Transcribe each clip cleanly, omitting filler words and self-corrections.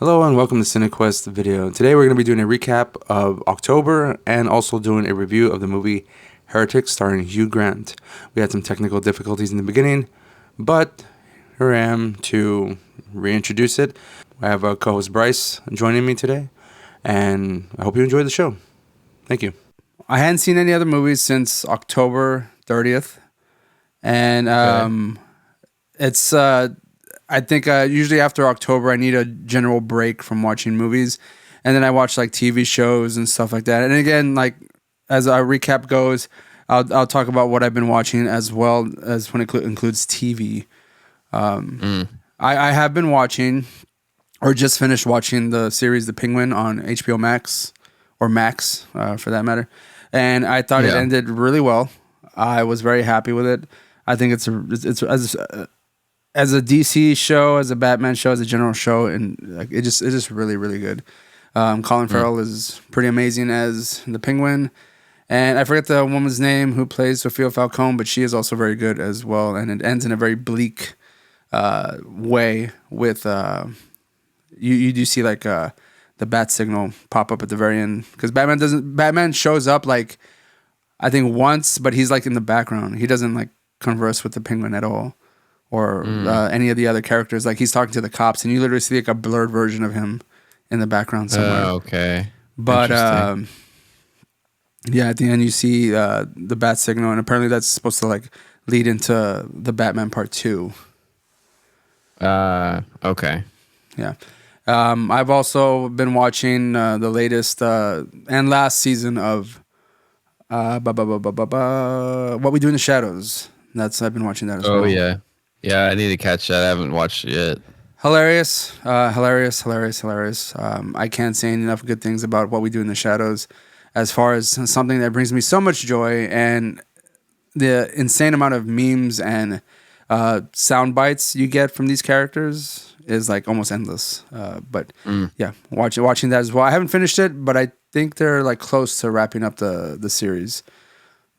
Hello and welcome to CineQuest video. Today we're going to be doing a recap of October and also doing a review of the movie Heretic starring Hugh Grant. We had some technical difficulties in the beginning, but here I am to reintroduce it. I have a co-host Bryce joining me today, and I hope you enjoy the show. Thank you. I hadn't seen any other movies since October 30th, and it's I think usually after October I need a general break from watching movies, and then I watch like TV shows and stuff like that. And again, like as our recap goes, I'll talk about what I've been watching as well as when it includes TV. I have been watching or just finished watching the series The Penguin on HBO Max or Max for that matter, and I thought it ended really well. I was very happy with it. I think it's as a DC show, as a Batman show, as a general show, and like it's just really, really good. Colin Farrell is pretty amazing as the Penguin, and I forget the woman's name who plays Sophia Falcone, but she is also very good as well. And it ends in a very bleak way with you do see like the bat signal pop up at the very end, because Batman shows up like I think once, but he's like in the background. He doesn't like converse with the Penguin at all. Or any of the other characters. Like he's talking to the cops, and you literally see like a blurred version of him in the background somewhere. Okay. But at the end you see the bat signal, and apparently that's supposed to like lead into the Batman Part 2. Okay. Yeah. I've also been watching the latest and last season of What We Do in the Shadows. I've been watching that as well. Oh yeah. Yeah, I need to catch that. I haven't watched it yet. Hilarious. I can't say enough good things about What We Do in the Shadows as far as something that brings me so much joy, and the insane amount of memes and sound bites you get from these characters is like almost endless. Yeah, watching that as well. I haven't finished it, but I think they're like close to wrapping up the series.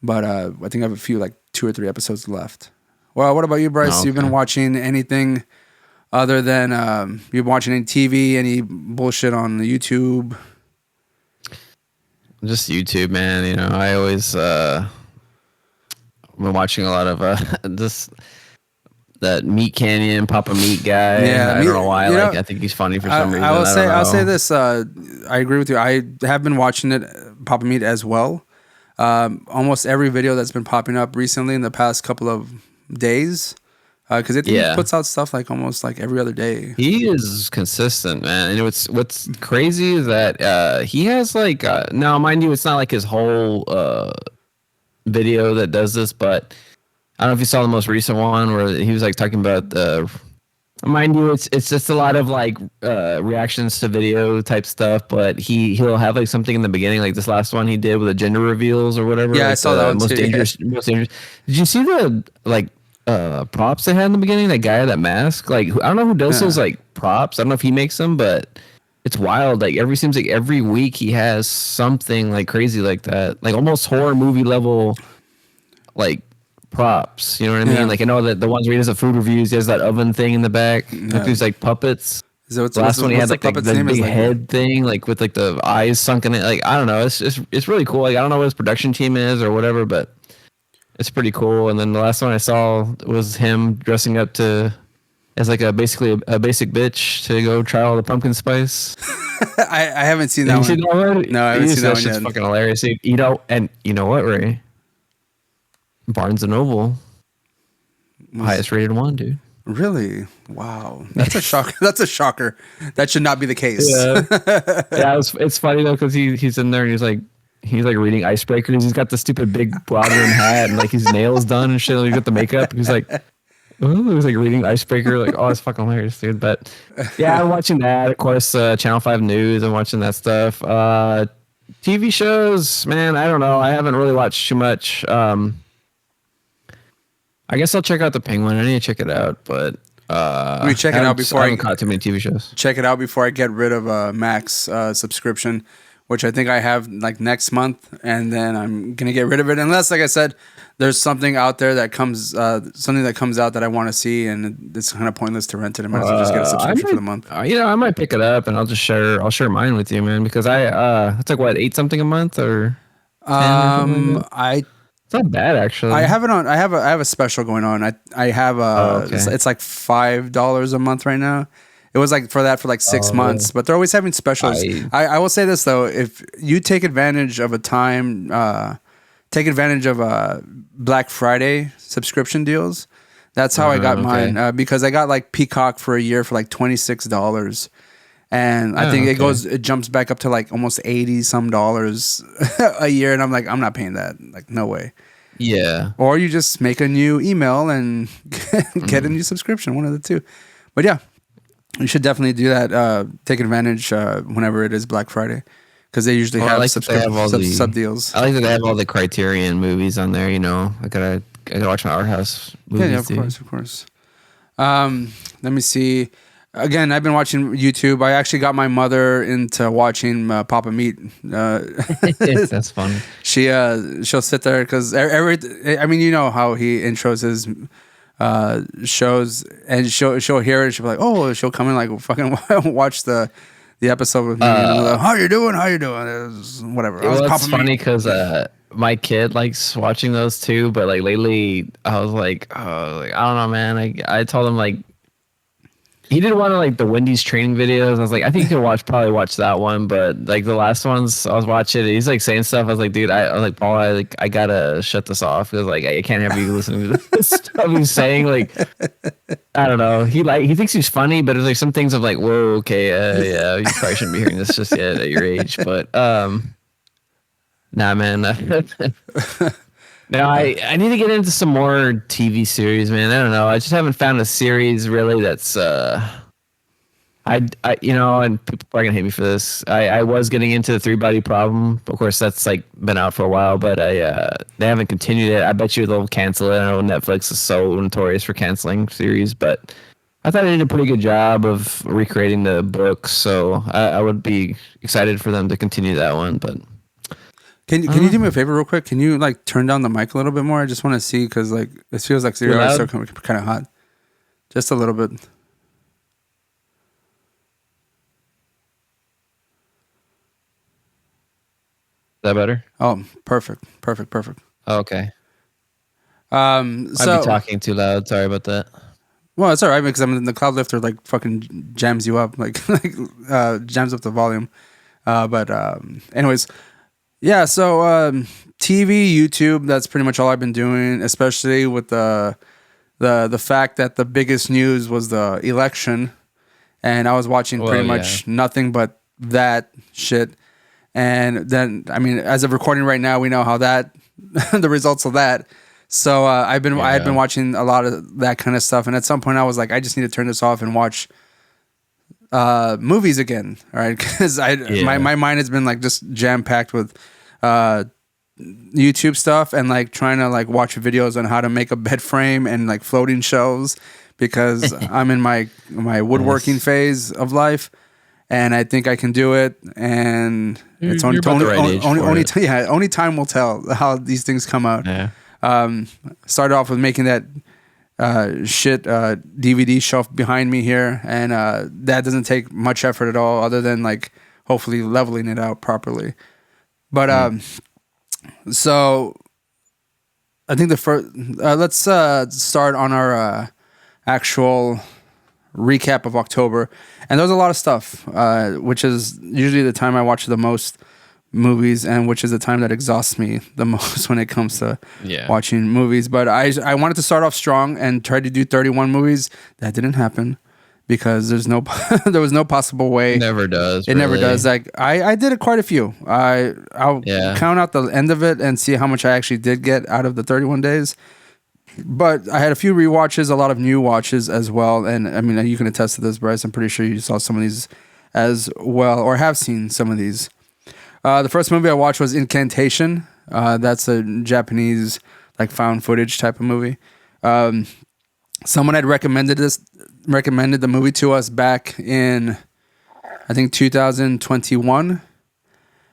But I think I have a few, like 2 or 3 episodes left. Well, what about you, Bryce? Oh, okay. You've been watching anything other than you've watching any TV, any bullshit on YouTube? Just YouTube, man. You know, I always been watching a lot of this that Meat Canyon Papa Meat guy. Yeah, I don't know why. I think he's funny for some reason. I'll say this. I agree with you. I have been watching it, Papa Meat, as well. Almost every video that's been popping up recently in the past couple of days, because I think he puts out stuff like almost like every other day. He is consistent, man. And what's crazy is that he has like now, mind you, it's not like his whole video that does this, but I don't know if you saw the most recent one where he was like talking about mind you, it's just a lot of like reactions to video type stuff, but he'll have like something in the beginning, like this last one he did with the gender reveals or whatever. Yeah, like I saw that one most too. dangerous. Did you see the like props they had in the beginning? That guy, that mask. Like I don't know who does those like props. I don't know if he makes them, but it's wild. Like seems like every week he has something like crazy like that, like almost horror movie level, like props. You know what I mean? Like I know that the ones where he does the food reviews, he has that oven thing in the back. These like puppets. The last one he had like the big head thing, like with like the eyes sunken in. Like I don't know. It's really cool. Like I don't know what his production team is or whatever, but it's pretty cool. And then the last one I saw was him dressing up as like basically a basic bitch to go try all the pumpkin spice. I haven't seen that one. Seen that one? No, I haven't seen that one yet. It's fucking hilarious. You know, and you know what, Ray? Barnes and Noble, highest rated one, dude. Really? Wow, that's a shocker. That's a shocker. That should not be the case. Yeah, it's funny though because he's in there and he's like reading Icebreakers. He's got the stupid big broad rim hat and like his nails done and shit. He's got the makeup. He's like, oh, he's like reading Icebreaker. Like, oh, it's fucking hilarious, dude. But yeah, I'm watching that. Of course, Channel 5 News. I'm watching that stuff. TV shows, man. I don't know. I haven't really watched too much. I guess I'll check out The Penguin. I need to check it out, but let me check it out before I haven't caught too many TV shows. Check it out before I get rid of Max subscription, which I think I have like next month, and then I'm gonna get rid of it unless, like I said, there's something out there that comes something that comes out that I want to see, and it's kind of pointless to rent it. I might as well just get a subscription for the month. I might pick it up and I'll share mine with you, man, because it's like what, 8 something a month or 10 or something like that. I It's not bad actually. I have it on. I have a special going on. I have Okay. it's like $5 a month right now. It was like for that for like 6 months, but they're always having specials. I will say this though, if you take advantage of take advantage of Black Friday subscription deals. That's how I got mine because I got like Peacock for a year for like $26. And I think it jumps back up to like almost 80 some dollars a year. And I'm like, I'm not paying that. Like, no way. Yeah. Or you just make a new email and get a new subscription, one of the two. But yeah, you should definitely do that. Take advantage whenever it is Black Friday. Because they usually have sub deals. I like that they have all the Criterion movies on there, you know. I gotta watch my art house movies. Yeah, of course. Let me see. Again, I've been watching YouTube. I actually got my mother into watching Papa Meat. That's fun. She'll sit there because I mean, you know how he intros his shows, and she'll hear it. She'll be like, oh, she'll come in like fucking watch the episode with me. Like, how you doing? Whatever. It's funny because my kid likes watching those too, but like lately I was like, oh, like, I don't know, man. I told him like. He did one of like the Wendy's training videos. I was like, I think he'll probably watch that one, but like the last ones I was watching, he's like saying stuff. I was like, dude, I was like, Paul, I gotta shut this off because like I can't have you listening to this stuff he's saying. Like, I don't know. He thinks he's funny, but there's like some things of like, whoa, okay, yeah, you probably shouldn't be hearing this just yet at your age. But nah, man. No, I need to get into some more TV series, man. I don't know. I just haven't found a series really that's you know, and people are gonna hate me for this. I was getting into the Three Body Problem. Of course, that's like been out for a while, but they haven't continued it. I bet you they'll cancel it. I know Netflix is so notorious for canceling series, but I thought they did a pretty good job of recreating the books, so I would be excited for them to continue that one, but. Can you do me a favor real quick? Can you like turn down the mic a little bit more? I just want to see because like it feels like your eyes are kind of hot, just a little bit. Is that better? Oh, perfect. Oh, okay. I'd be talking too loud. Sorry about that. Well, it's all right because the cloud lifter like fucking jams you up, like jams up the volume. But anyways. Yeah, so TV, YouTube, that's pretty much all I've been doing, especially with the fact that the biggest news was the election, and I was watching pretty much nothing but that shit. And then, I mean, as of recording right now, we know how that the results of that. So I had been watching a lot of that kind of stuff, and at some point I was like, I just need to turn this off and watch movies again, all right? Because my mind has been like just jam packed with YouTube stuff and like trying to like watch videos on how to make a bed frame and like floating shelves because I'm in my woodworking phase of life, and I think I can do it. And it's only time will tell how these things come out. Yeah. Started off with making that DVD shelf behind me here, and that doesn't take much effort at all other than like hopefully leveling it out properly. But so I think the first let's start on our actual recap of October, and there's a lot of stuff, which is usually the time I watch the most movies, and which is the time that exhausts me the most when it comes to watching movies. But I wanted to start off strong and try to do 31 movies. That didn't happen because there was no possible way. It never does. It never does. Like I did quite a few. I'll count out the end of it and see how much I actually did get out of the 31 days. But I had a few rewatches, a lot of new watches as well. And I mean, you can attest to this, Bryce. I'm pretty sure you saw some of these as well, or have seen some of these. The first movie I watched was Incantation. That's a Japanese like found footage type of movie. Someone had recommended the movie to us back in, I think 2021.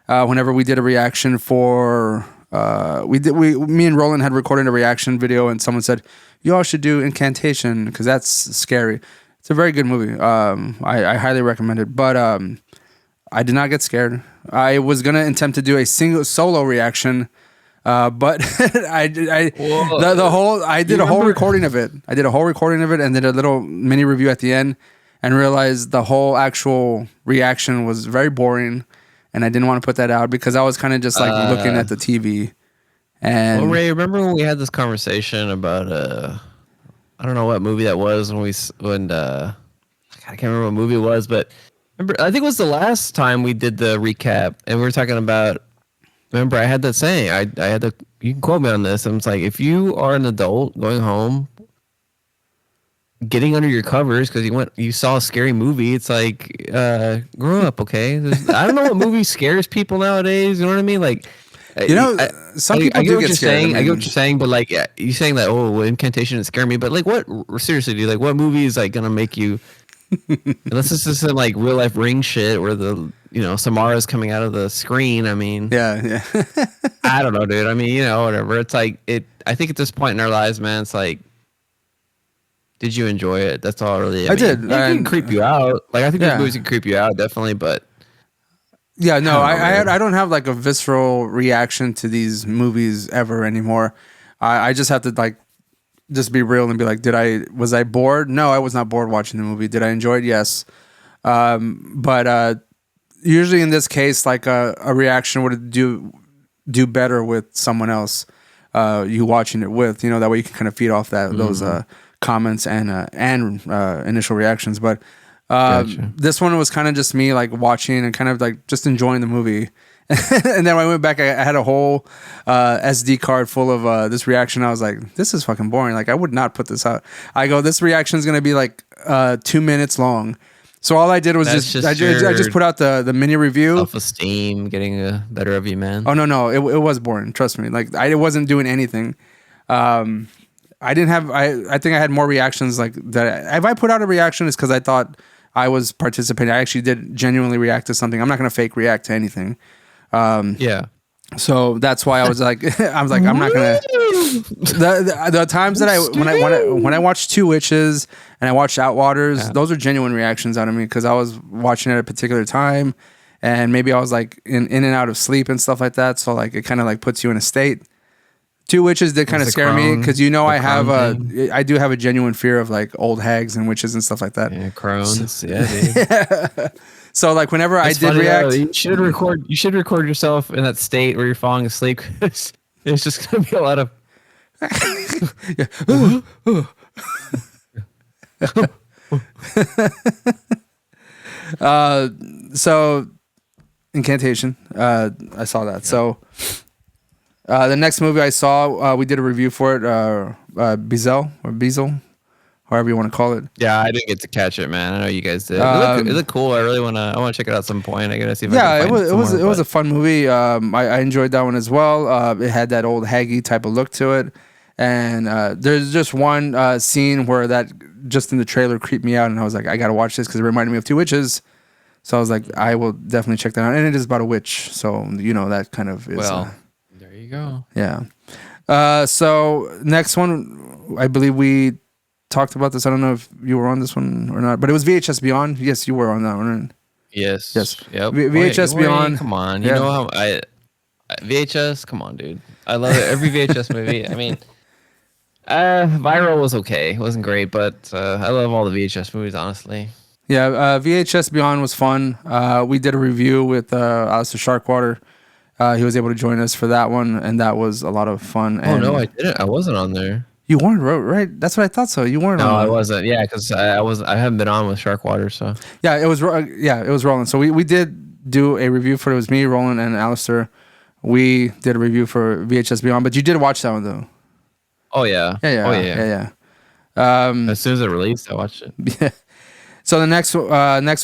Whenever we did a reaction for me and Roland had recorded a reaction video, and someone said, "You all should do Incantation because that's scary." It's a very good movie. I highly recommend it, but I did not get scared. I was gonna attempt to do a single solo reaction, but I did a whole recording of it. I did a whole recording of it and did a little mini review at the end, and realized the whole actual reaction was very boring, and I didn't want to put that out because I was kind of just like looking at the TV. And Ray, remember when we had this conversation about I don't know what movie that was I can't remember what movie it was, but remember, I think it was the last time we did the recap, and we were talking about. Remember, I had that saying. I had the. You can quote me on this. And it's like, if you are an adult going home, getting under your covers because you saw a scary movie, it's like, grow up, okay? I don't know what movie scares people nowadays. You know what I mean? Like, some people do get scared. I get what you're saying, but like, you're saying that Incantation didn't scare me, but like, what seriously, dude? Like, what movie is like gonna make you? Unless this isn't like real life Ring shit where Samara's coming out of the screen. I mean, yeah. I don't know, dude. I mean, whatever. It's like I think at this point in our lives, man, it's like, did you enjoy it? That's all really. I did. It can creep you out. Like I think these movies can creep you out, definitely. But yeah, no, I don't have like a visceral reaction to these movies ever anymore. I just have to like. Just be real and be like, was I bored? No, I was not bored watching the movie. Did I enjoy it? Yes. But usually in this case, like a reaction would do better with someone else you watching it with, that way you can kind of feed off those comments and initial reactions. But Gotcha. This one was kind of just me like watching and kind of like just enjoying the movie. And then when I went back, I had a whole SD card full of this reaction. I was like, this is fucking boring. Like, I would not put this out. I go, this reaction is going to be like 2 minutes long. So all I did was I just put out the mini review. Self-esteem getting a better of you, man. Oh, no. It was boring. Trust me. Like, I wasn't doing anything. I didn't have, I think I had more reactions like that. If I put out a reaction, it's because I thought I was participating. I actually did genuinely react to something. I'm not going to fake react to anything. Yeah. So that's why I was like, I'm not gonna. The times that when I watched Two Witches and I watched Outwaters, those are genuine reactions out of me because I was watching at a particular time, and maybe I was like in and out of sleep and stuff like that. So like it kind of like puts you in a state. Two Witches did kind of scare me because I do have a genuine fear of like old hags and witches and stuff like that. Yeah, crones. Yeah, dude. So like whenever I did react, you should record yourself in that state where you're falling asleep. It's just gonna be a lot of. So Incantation. I saw that. So the next movie I saw, we did a review for it. Bezel. However you want to call it. Yeah, I didn't get to catch it, man. I know you guys did. It looked cool. I want to check it out at some point. I gotta see if I can find it was a fun movie. I enjoyed that one as well. It had that old haggy type of look to it, and there's just one scene where that just in the trailer creeped me out, and I was like, I gotta watch this because it reminded me of Two Witches. So I was like, I will definitely check that out, and it is about a witch, so that kind of is. Well, there you go. Yeah. So next one, I believe we talked about this. I don't know if you were on this one or not, but it was VHS Beyond. Yes, you were on that one. Right? Yes. Yep. VHS Beyond. Come on, you know how VHS. Come on, dude. I love it. Every VHS movie. I mean, Viral was okay. It wasn't great, but I love all the VHS movies, honestly. Yeah, VHS Beyond was fun. We did a review with Alistair Sharkwater. He was able to join us for that one, and that was a lot of fun. Oh no, I didn't. I wasn't on there. You weren't, right? That's what I thought. So you weren't. No, on I wasn't. Yeah, because I haven't been on with Sharkwater. So yeah, it was Roland. So we did do a review for it. It was me, Roland, and Alistair. We did a review for VHS Beyond, but you did watch that one though. Oh yeah. Yeah. As soon as it released, I watched it. Yeah. So the next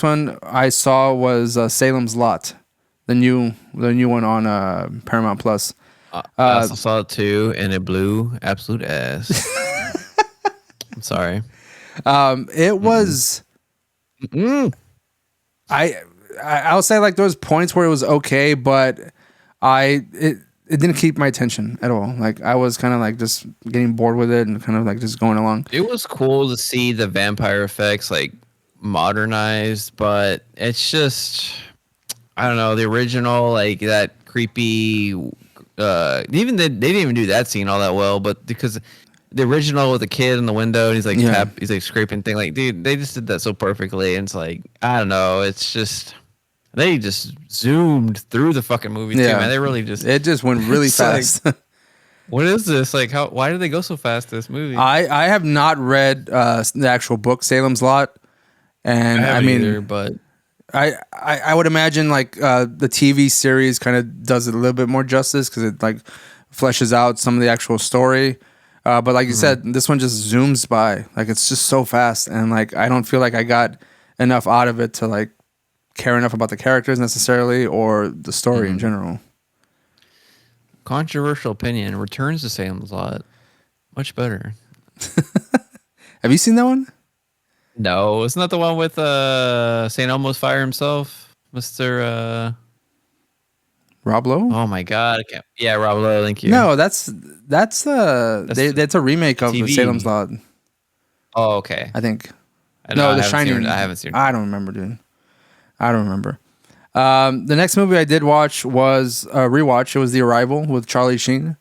one I saw was Salem's Lot, the new one on Paramount Plus. I also saw it too, and it blew absolute ass. I'm sorry. It was. I'll say like there was points where it was okay, but it it didn't keep my attention at all. Like I was kind of like just getting bored with it and kind of like just going along. It was cool to see the vampire effects like modernized, but it's just I don't know the original like that creepy. Even they didn't even do that scene all that well, but because the original with the kid in the window and he's like he's like scraping thing like dude they just did that so perfectly and it's like I don't know it's just they just zoomed through the fucking movie too man they really just it just went really fast. Like, what is this like why did they go so fast this movie? I have not read the actual book Salem's Lot, and I mean either, but I would imagine like the TV series kind of does it a little bit more justice because it like fleshes out some of the actual story. But like you said, this one just zooms by. Like it's just so fast, and like I don't feel like I got enough out of it to like care enough about the characters necessarily or the story in general. Controversial opinion: Returns to Salem's Lot, much better. Have you seen that one? No, isn't that the one with St. Elmo's Fire himself, Mr. Rob Lowe? Oh my God! I can't. Yeah, Rob Lowe. Thank you. No, that's a remake of TV. Salem's Lot. Oh, okay. I think. No, The Shining. I haven't seen it. I don't remember, dude. I don't remember. The next movie I did watch was a rewatch. It was The Arrival with Charlie Sheen.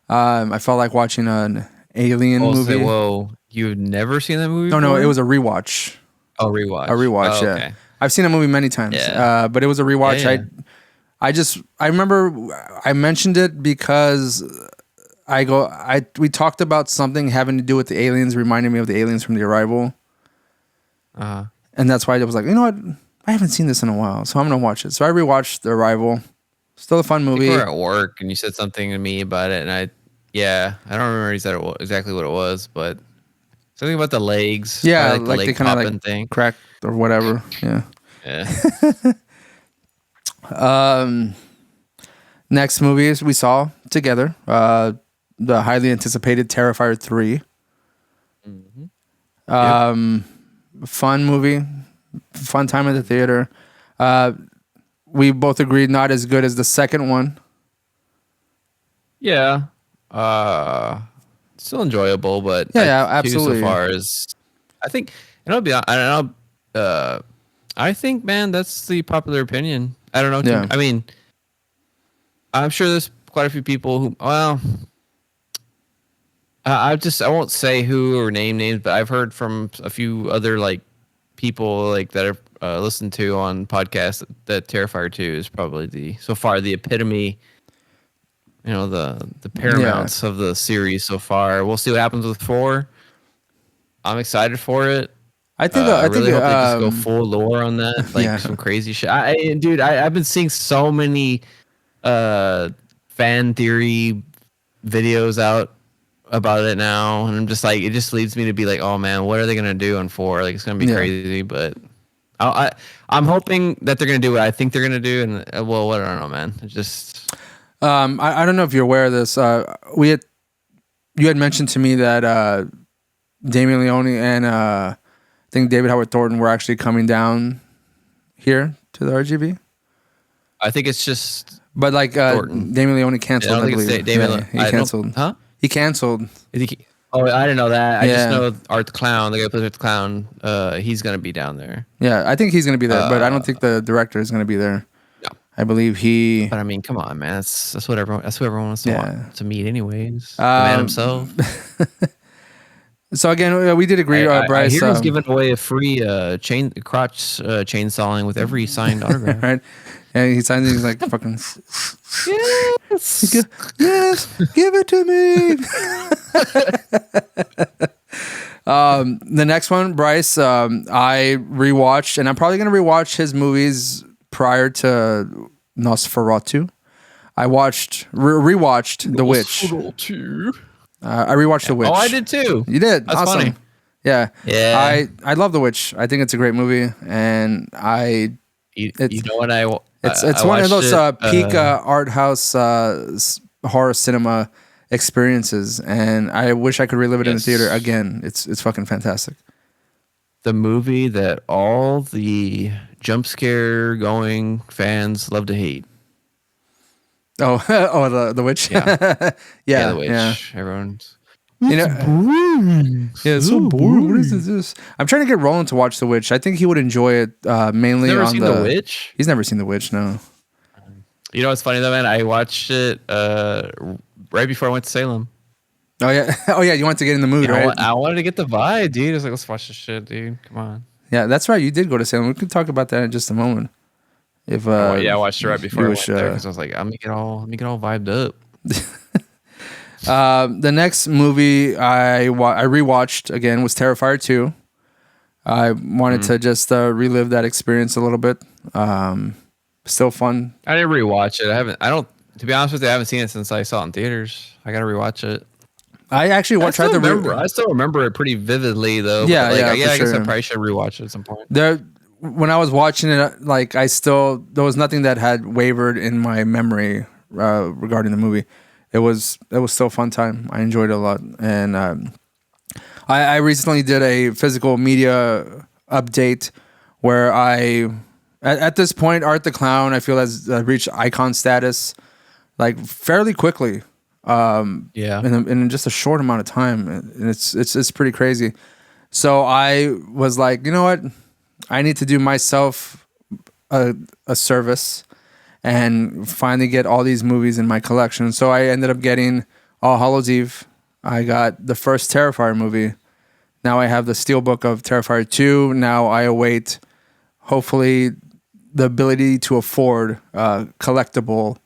I felt like watching an alien movie. Whoa, you've never seen that movie? No, it was a rewatch. Oh, rewatch. A rewatch, yeah. Okay. I've seen a movie many times, but it was a rewatch. Yeah. I remember I mentioned it because we talked about something having to do with the aliens, reminding me of the aliens from The Arrival. And that's why I was like, you know what? I haven't seen this in a while, so I'm going to watch it. So I rewatched The Arrival. Still a fun movie. We were at work and you said something to me about it, and I don't remember exactly what it was, but something about the legs. Yeah, like the leg they kind of like thing. cracked or whatever. Yeah. Next movies we saw together, the highly anticipated Terrifier 3. Fun movie, fun time at the theater. We both agreed not as good as the second one. Yeah. Still enjoyable, but Yeah, absolutely. So far is, I think, and I'll be, I don't know. I think, man, that's the popular opinion. I don't know. I mean, I'm sure there's quite a few people who, well, I won't say who or name names, but I've heard from a few other like people like that I've listened to on podcasts that Terrifier 2 is probably so far the epitome, you know, the paramounts of the series so far. We'll see what happens with 4. I'm excited for it. I think I really hope they just go full lore on that, like some crazy shit. I've been seeing so many fan theory videos out about it now, and I'm just like, it just leads me to be like, oh man, what are they gonna do on 4? Like it's gonna be crazy, but I'm hoping that they're gonna do what I think they're gonna do, and well, I don't know, man. It's just I don't know if you're aware of this. You had mentioned to me that Damien Leone and I think David Howard Thornton were actually coming down here to the RGB. I think it's just, but like Damien Leone canceled. I believe he canceled. Huh? He canceled. Oh, I didn't know that. I just know Art the Clown, the guy who plays Art the Clown. He's gonna be down there. Yeah, I think he's gonna be there, but I don't think the director is gonna be there. No, I believe he. But I mean, come on, man. That's what everyone. That's who everyone wants to meet, anyways. The man himself. So again, we did agree, Bryce. I hear he's giving away a free crotch chainsawing with every signed autograph. Right? And he signs it, he's like, fucking, yes, yes, give it to me. The next one, Bryce, I rewatched, and I'm probably going to rewatch his movies prior to Nosferatu. I rewatched The Witch. I rewatched The Witch. Oh, I did too. You did? That's awesome. funny. Yeah. Yeah. I love The Witch. I think it's a great movie, and you know what it's one of those peak art house horror cinema experiences, and I wish I could relive it in the theater again. It's fucking fantastic. The movie that all the jump scare going fans love to hate. Oh, the witch. Yeah. yeah, Yeah, the witch. yeah. Everyone's. You know, Boring. yeah, it's so boring. What is this? I'm trying to get Roland to watch The Witch. I think he would enjoy it mainly Never on seen The Witch? He's never seen The Witch, no. You know what's funny though, man? I watched it right before I went to Salem. Oh yeah, oh yeah. You want to get in the mood, right? I wanted to get the vibe, dude. I was like, let's watch this shit, dude. Come on. Yeah, that's right. You did go to Salem. We can talk about that in just a moment. If Yeah, I watched it right before I went wish, there because I was like, let me get all vibed up. The next movie I rewatched again was Terrifier 2. I wanted to just relive that experience a little bit. Still fun. I didn't rewatch it. To be honest with you, I haven't seen it since I saw it in theaters. I gotta rewatch it. I actually I still remember it pretty vividly though. Yeah, like, yeah. I guess Sure. I probably should rewatch it at some point. When I was watching it, like there was nothing that had wavered in my memory regarding the movie. It was still a fun time. I enjoyed it a lot, and I recently did a physical media update where at this point, Art the Clown I feel has reached icon status like fairly quickly. Yeah, in just a short amount of time, and it's pretty crazy. So I was like, you know what, I need to do myself a service and finally get all these movies in my collection. So I ended up getting All Hallows Eve. I got the first Terrifier movie. Now I have the Steelbook of Terrifier 2. Now I await, hopefully, the ability to afford a collectible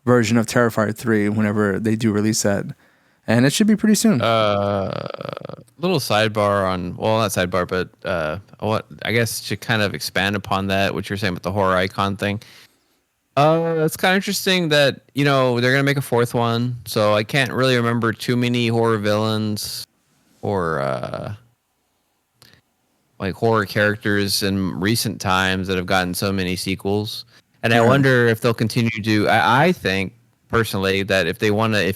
version of Terrifier 3 whenever they do release that. And it should be pretty soon. Little sidebar on, well, not sidebar, but what I guess to kind of expand upon that, what you're saying with the horror icon thing. It's kind of interesting that, they're going to make a fourth one. So I can't really remember too many horror villains or like horror characters in recent times that have gotten so many sequels. And I wonder if they'll continue to do, I think personally that if they want to,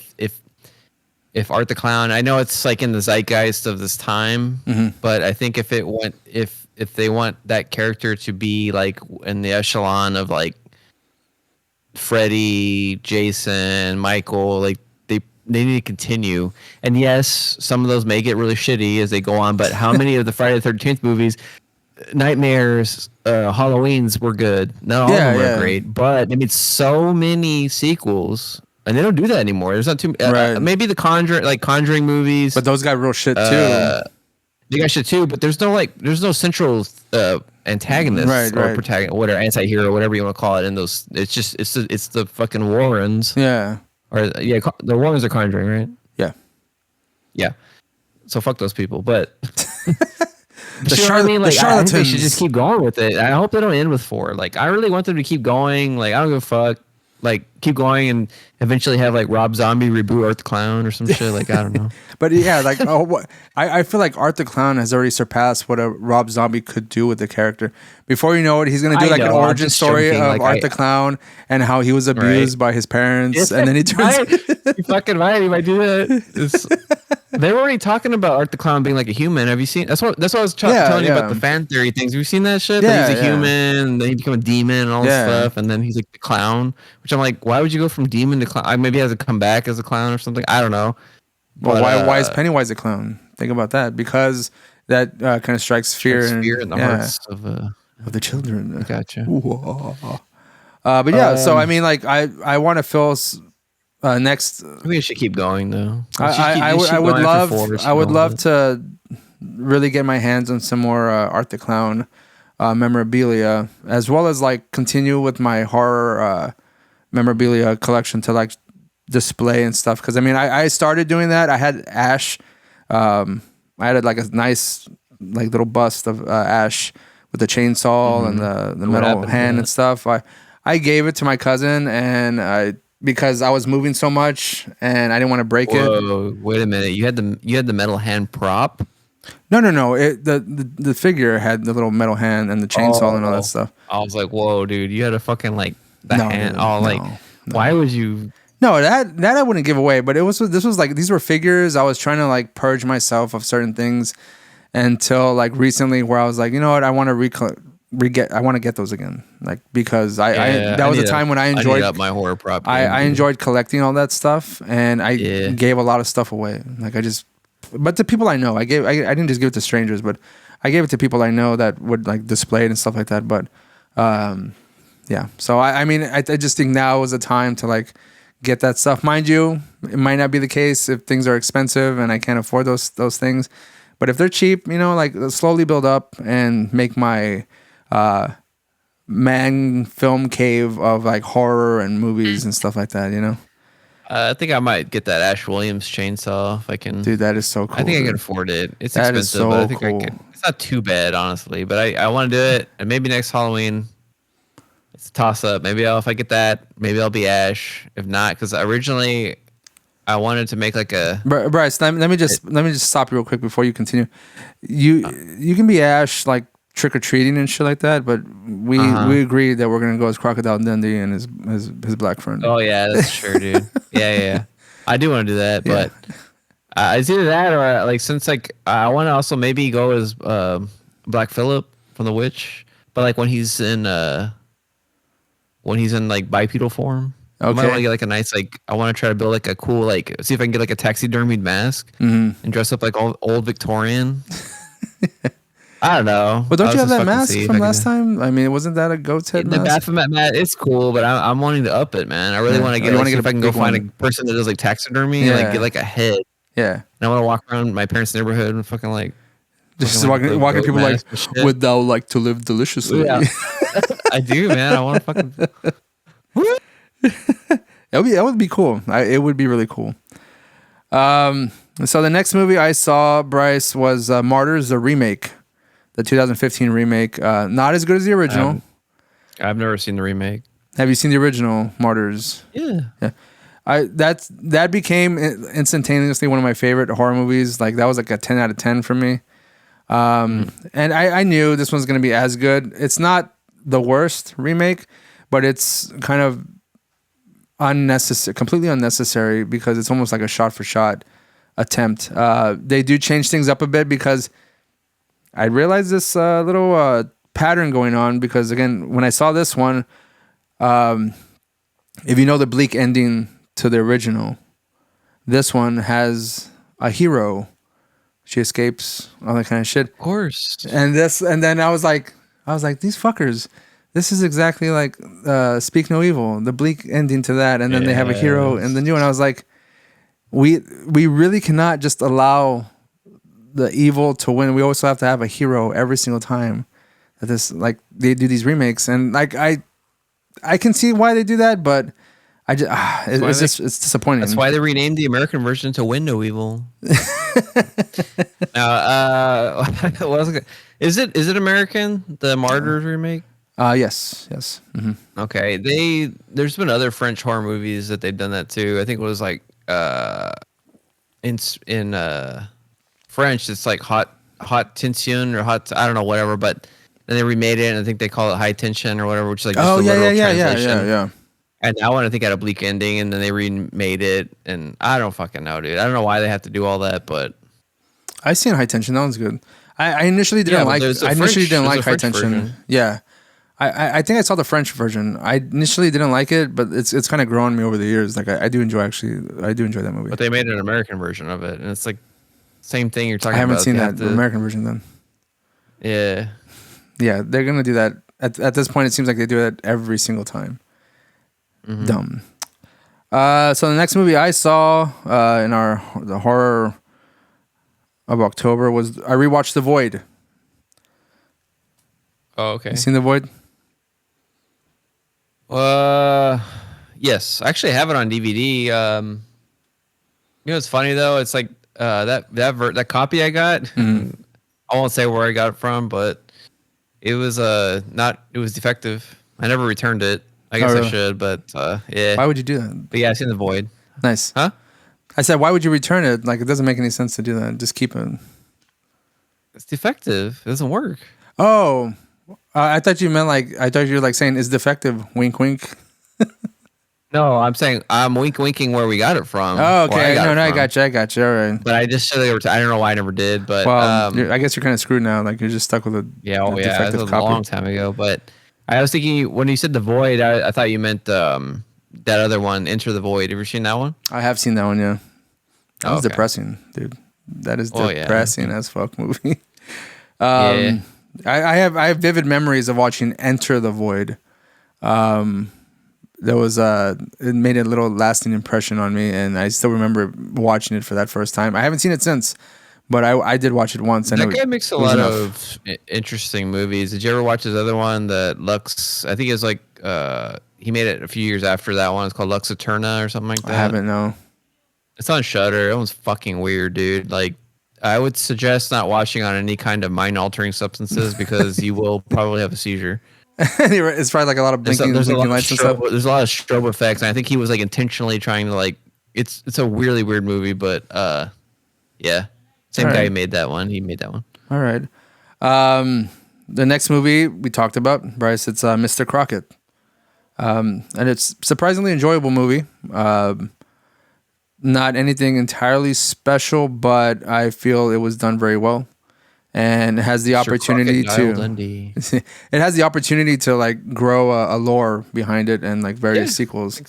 if Art the Clown, I know it's like in the zeitgeist of this time, but I think if they want that character to be like in the echelon of like Freddy, Jason, Michael, like they need to continue. And yes, some of those may get really shitty as they go on, but how many of the Friday the 13th movies, Nightmares, Halloweens were good. Not all of them were great, but they made so many sequels. And they don't do that anymore. There's not too maybe the Conjuring movies, but those got real shit too. They got shit too, but there's no central antagonist or protagonist, whatever, anti-hero, whatever you want to call it. In those, it's the fucking Warrens. Yeah. Or the Warrens are Conjuring, right? Yeah. Yeah. So fuck those people, but. I mean? Like, I think they should just keep going with it. I hope they don't end with 4. Like, I really want them to keep going. Like, I don't give a fuck. Like, keep going and eventually have like Rob Zombie reboot Art the Clown or some shit. Like, I don't know. But yeah, like I feel like Art the Clown has already surpassed what a Rob Zombie could do with the character. Before you know it, he's gonna do an origin story of like Art the Clown and how he was abused by his parents, and then he turns. You fucking right. He might do that. They were already talking about Art the Clown being like a human. Have you seen? That's what I was telling you about the fan theory things. Have you seen that shit? That he's a human, and then he become a demon and all this stuff, and then he's like the clown. Which I'm like, why would you go from demon to clown? Maybe he has to come back as a clown or something. I don't know. But why is Pennywise a clown? Think about that, because that kind of strikes fear in the hearts of the children. I gotcha. But yeah, so I mean, like I want to feel next. I think you should keep going though. I would love to really get my hands on some more Art the Clown memorabilia, as well as like continue with my horror memorabilia collection to like display and stuff. Because I mean, I started doing that. I had Ash. I had like a nice like little bust of Ash with the chainsaw and the metal hand and stuff. I gave it to my cousin, and because I was moving so much and I didn't want to break it. Wait a minute! You had the metal hand prop. No. The figure had the little metal hand and the chainsaw and all that stuff. I was like, whoa, dude! You had a fucking like hand. Why would you? No, that I wouldn't give away. But this was like, these were figures. I was trying to like purge myself of certain things until like recently, where I was like, you know what, I want to I want to get those again, like because Yeah, that was a time when I I need enjoyed up my horror prop game. I dude. enjoyed collecting all that stuff, and I Yeah. gave a lot of stuff away. Like but to people I know, I didn't just give it to strangers, but I gave it to people I know that would like display it and stuff like that. But yeah, so I mean, I just think now is a time to like get that stuff. Mind you, it might not be the case if things are expensive and I can't afford those things. But if they're cheap, like slowly build up and make my man film cave of like horror and movies and stuff like that. I think I might get that Ash Williams chainsaw if I can. Dude, that is so cool. I think I dude. can afford it. It's That expensive, is so but I think cool. I can. It's not too bad, honestly. But I want to do it, and maybe next Halloween. It's a toss up. Maybe if I get that, maybe I'll be Ash. If not, because originally I wanted to make like a. Bryce, let me just stop you real quick before you continue. You can be Ash like trick or treating and shit like that, but we agreed that we're gonna go as Crocodile Dundee and his black friend. Oh yeah, that's true, dude. Yeah. I do want to do that, Yeah. but it's either that or like since like I want to also maybe go as Black Phillip from The Witch, but like when he's in like bipedal form. I might want to get like a nice like I want to try to build like a cool like see if I can get like a taxidermied mask and dress up like old Victorian. I don't know. But don't you have that mask from last time? I mean, wasn't that a goat's head the mask? Baphomet mask? It's cool, but I'm wanting to up it, man. I really want to get. See if I can go find a person that does like taxidermy and like get like a head. Yeah. And I want to walk around my parents' neighborhood and fucking like. Just walking people like, would thou like to live deliciously? Yeah. I do, man. I want to fucking. That would be cool. It would be really cool. So the next movie I saw, Bryce, was Martyrs, the remake, the 2015 remake. Not as good as the original. I've never seen the remake. Have you seen the original Martyrs? Yeah. That became instantaneously one of my favorite horror movies. Like that was like a 10 out of 10 for me. And I knew this one's going to be as good. It's not the worst remake, but it's kind of unnecessary, completely unnecessary because it's almost like a shot for shot attempt. They do change things up a bit because I realized this little pattern going on because again, when I saw this one, if you know the bleak ending to the original, this one has a hero. She escapes, all that kind of shit. Of course. And then I was like, these fuckers. This is exactly like Speak No Evil, the bleak ending to that, and then they have a hero in the new one. I was like, we really cannot just allow the evil to win. We also have to have a hero every single time that this like they do these remakes, and like I can see why they do that, but I just it's disappointing. That's why they renamed the American version to Win No Evil. Now, what else? Is it American? The Martyrs remake? Yes. Mm-hmm. Okay, there's been other French horror movies that they've done that too. I think it was like in French it's like hot tension or hot I don't know whatever, but then they remade it and I think they call it high tension or whatever, which is like just the literal translation. Yeah. And that one I think had a bleak ending, and then they remade it, and I don't fucking know, dude. I don't know why they have to do all that, but I seen High Tension. That one's good. I initially didn't like. I initially didn't like High Tension. Version. Yeah, I think I saw the French version. I initially didn't like it, but it's kind of grown on me over the years. Like I do enjoy that movie. But they made an American version of it, and it's like same thing you're talking about. I haven't seen that the American version then. Yeah, they're gonna do that at this point. It seems like they do it every single time. Mm-hmm. Dumb. So the next movie I saw in the horror of October was I rewatched The Void. Oh, okay. You seen The Void? Yes. I actually have it on DVD. It's funny though. It's like that copy I got. Mm-hmm. I won't say where I got it from, but it was defective. I never returned it. I guess I should, but yeah. Why would you do that? But yeah, it's in The Void. Nice. Huh? I said, why would you return it? Like, it doesn't make any sense to do that. Just keep it. It's defective. It doesn't work. Oh, I thought you were like saying it's defective. Wink, wink. No, I'm saying I'm winking where we got it from. Oh, Where okay. No, it I from. got you. All right. But I just said they were. I don't know why I never did. But Well, I guess you're kind of screwed now. Like you're just stuck with yeah, a yeah, it was defective a copy. long time ago. But I was thinking when you said the void, I thought you meant that other one, Enter the Void. Have you seen that one? I have seen that one. Yeah, that Oh, was okay. depressing, dude. That is Oh, yeah. depressing as fuck movie. Yeah. I have vivid memories of watching Enter the Void. There was it made a little lasting impression on me, and I still remember watching it for that first time. I haven't seen it since, but I did watch it once. That And guy makes a lot of interesting movies. Did you ever watch his other one that Lux? I think it's like he made it a few years after that one. It's called Lux Eterna or something like that. I haven't, no. It's on Shudder. It was fucking weird, dude. Like, I would suggest not watching on any kind of mind-altering substances because you will probably have a seizure. It's probably like a lot of blinking lights and stuff. There's a lot of strobe effects, and I think he was like intentionally trying to like. It's a really weird movie, but yeah, same guy who made that one. He made that one. All right. The next movie we talked about, Bryce, it's Mr. Crockett. And it's surprisingly enjoyable movie. Not anything entirely special, but I feel it was done very well, and it has the opportunity to. It has the opportunity to like grow a lore behind it and like various sequels. I think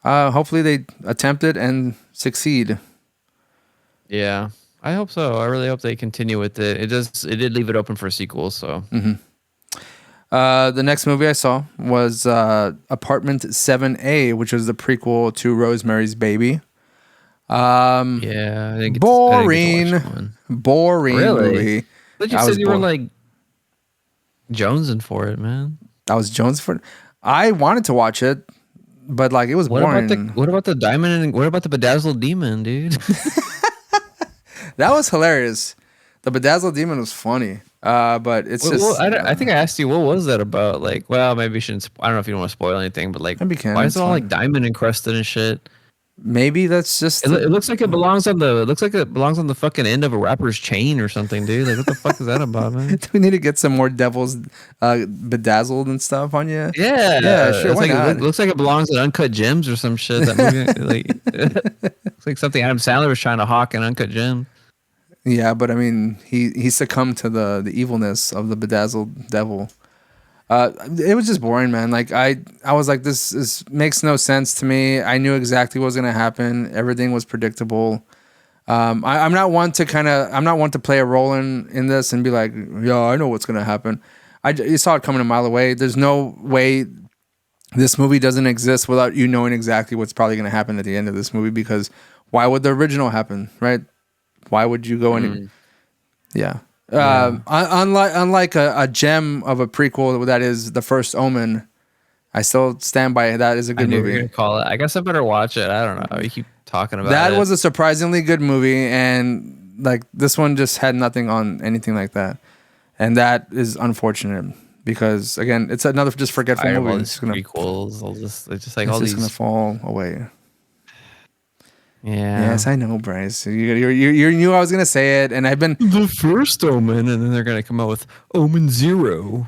so. Hopefully they attempt it and succeed. Yeah, I hope so. I really hope they continue with it. It did leave it open for a sequel, so. The next movie I saw was Apartment 7A, which was the prequel to Rosemary's Baby. Yeah, I didn't get boring, to watch that one. boring Really? movie. But you said you were like jonesing for it, man. I was Jones for it. I wanted to watch it, but like it was boring. What about the diamond? And what about the bedazzled demon, dude? That was hilarious. The bedazzled demon was funny. But it's just. I think I asked you what was that about. Like, well, maybe you shouldn't. I don't know if you don't want to spoil anything, but like, why is it all like diamond encrusted and shit? Maybe that's just. It looks like it belongs on the. It looks like it belongs on the fucking end of a rapper's chain or something, dude. Like, what the fuck is that about, man? Do we need to get some more devils bedazzled and stuff on you? Yeah, sure. Why not? It looks like it belongs in Uncut Gems or some shit. That movie, it's like something Adam Sandler was trying to hawk in Uncut Gems. Yeah, but I mean, he succumbed to the evilness of the bedazzled devil. It was just boring, man. Like I was like, this makes no sense to me. I knew exactly what was gonna happen. Everything was predictable. I'm not one to play a role in this and be like, yeah, I know what's gonna happen. You saw it coming a mile away. There's no way this movie doesn't exist without you knowing exactly what's probably gonna happen at the end of this movie. Because why would the original happen, right? Why would you go any? Yeah. Unlike a gem of a prequel that is The First Omen, I still stand by that is a good movie. Gonna call it. I guess I better watch it. I don't know. You keep talking about that. It Was a surprisingly good movie, and like this one just had nothing on anything like that, and that is unfortunate because again, it's another just forgetful movie. It's gonna prequels. It's just like all these gonna fall away. Yeah. Yes, I know, Bryce. You knew I was gonna say it, and I've been The First Omen, and then they're gonna come out with Omen 0,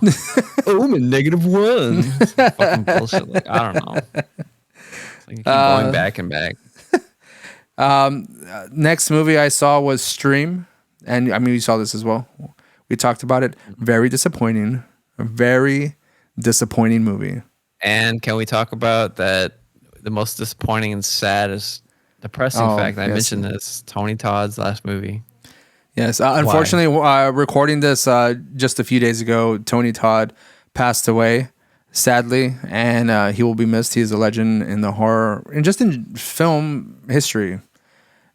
Omen -1. Fucking bullshit. Like, I don't know. It's like you keep going back and back. Next movie I saw was Stream, and I mean you saw this as well. We talked about it. Very disappointing. A very disappointing movie. And can we talk about that? The most disappointing and saddest. Depressing fact. I mentioned this. Tony Todd's last movie. Yes. Unfortunately, recording this just a few days ago, Tony Todd passed away, sadly, and he will be missed. He is a legend in the horror and just in film history.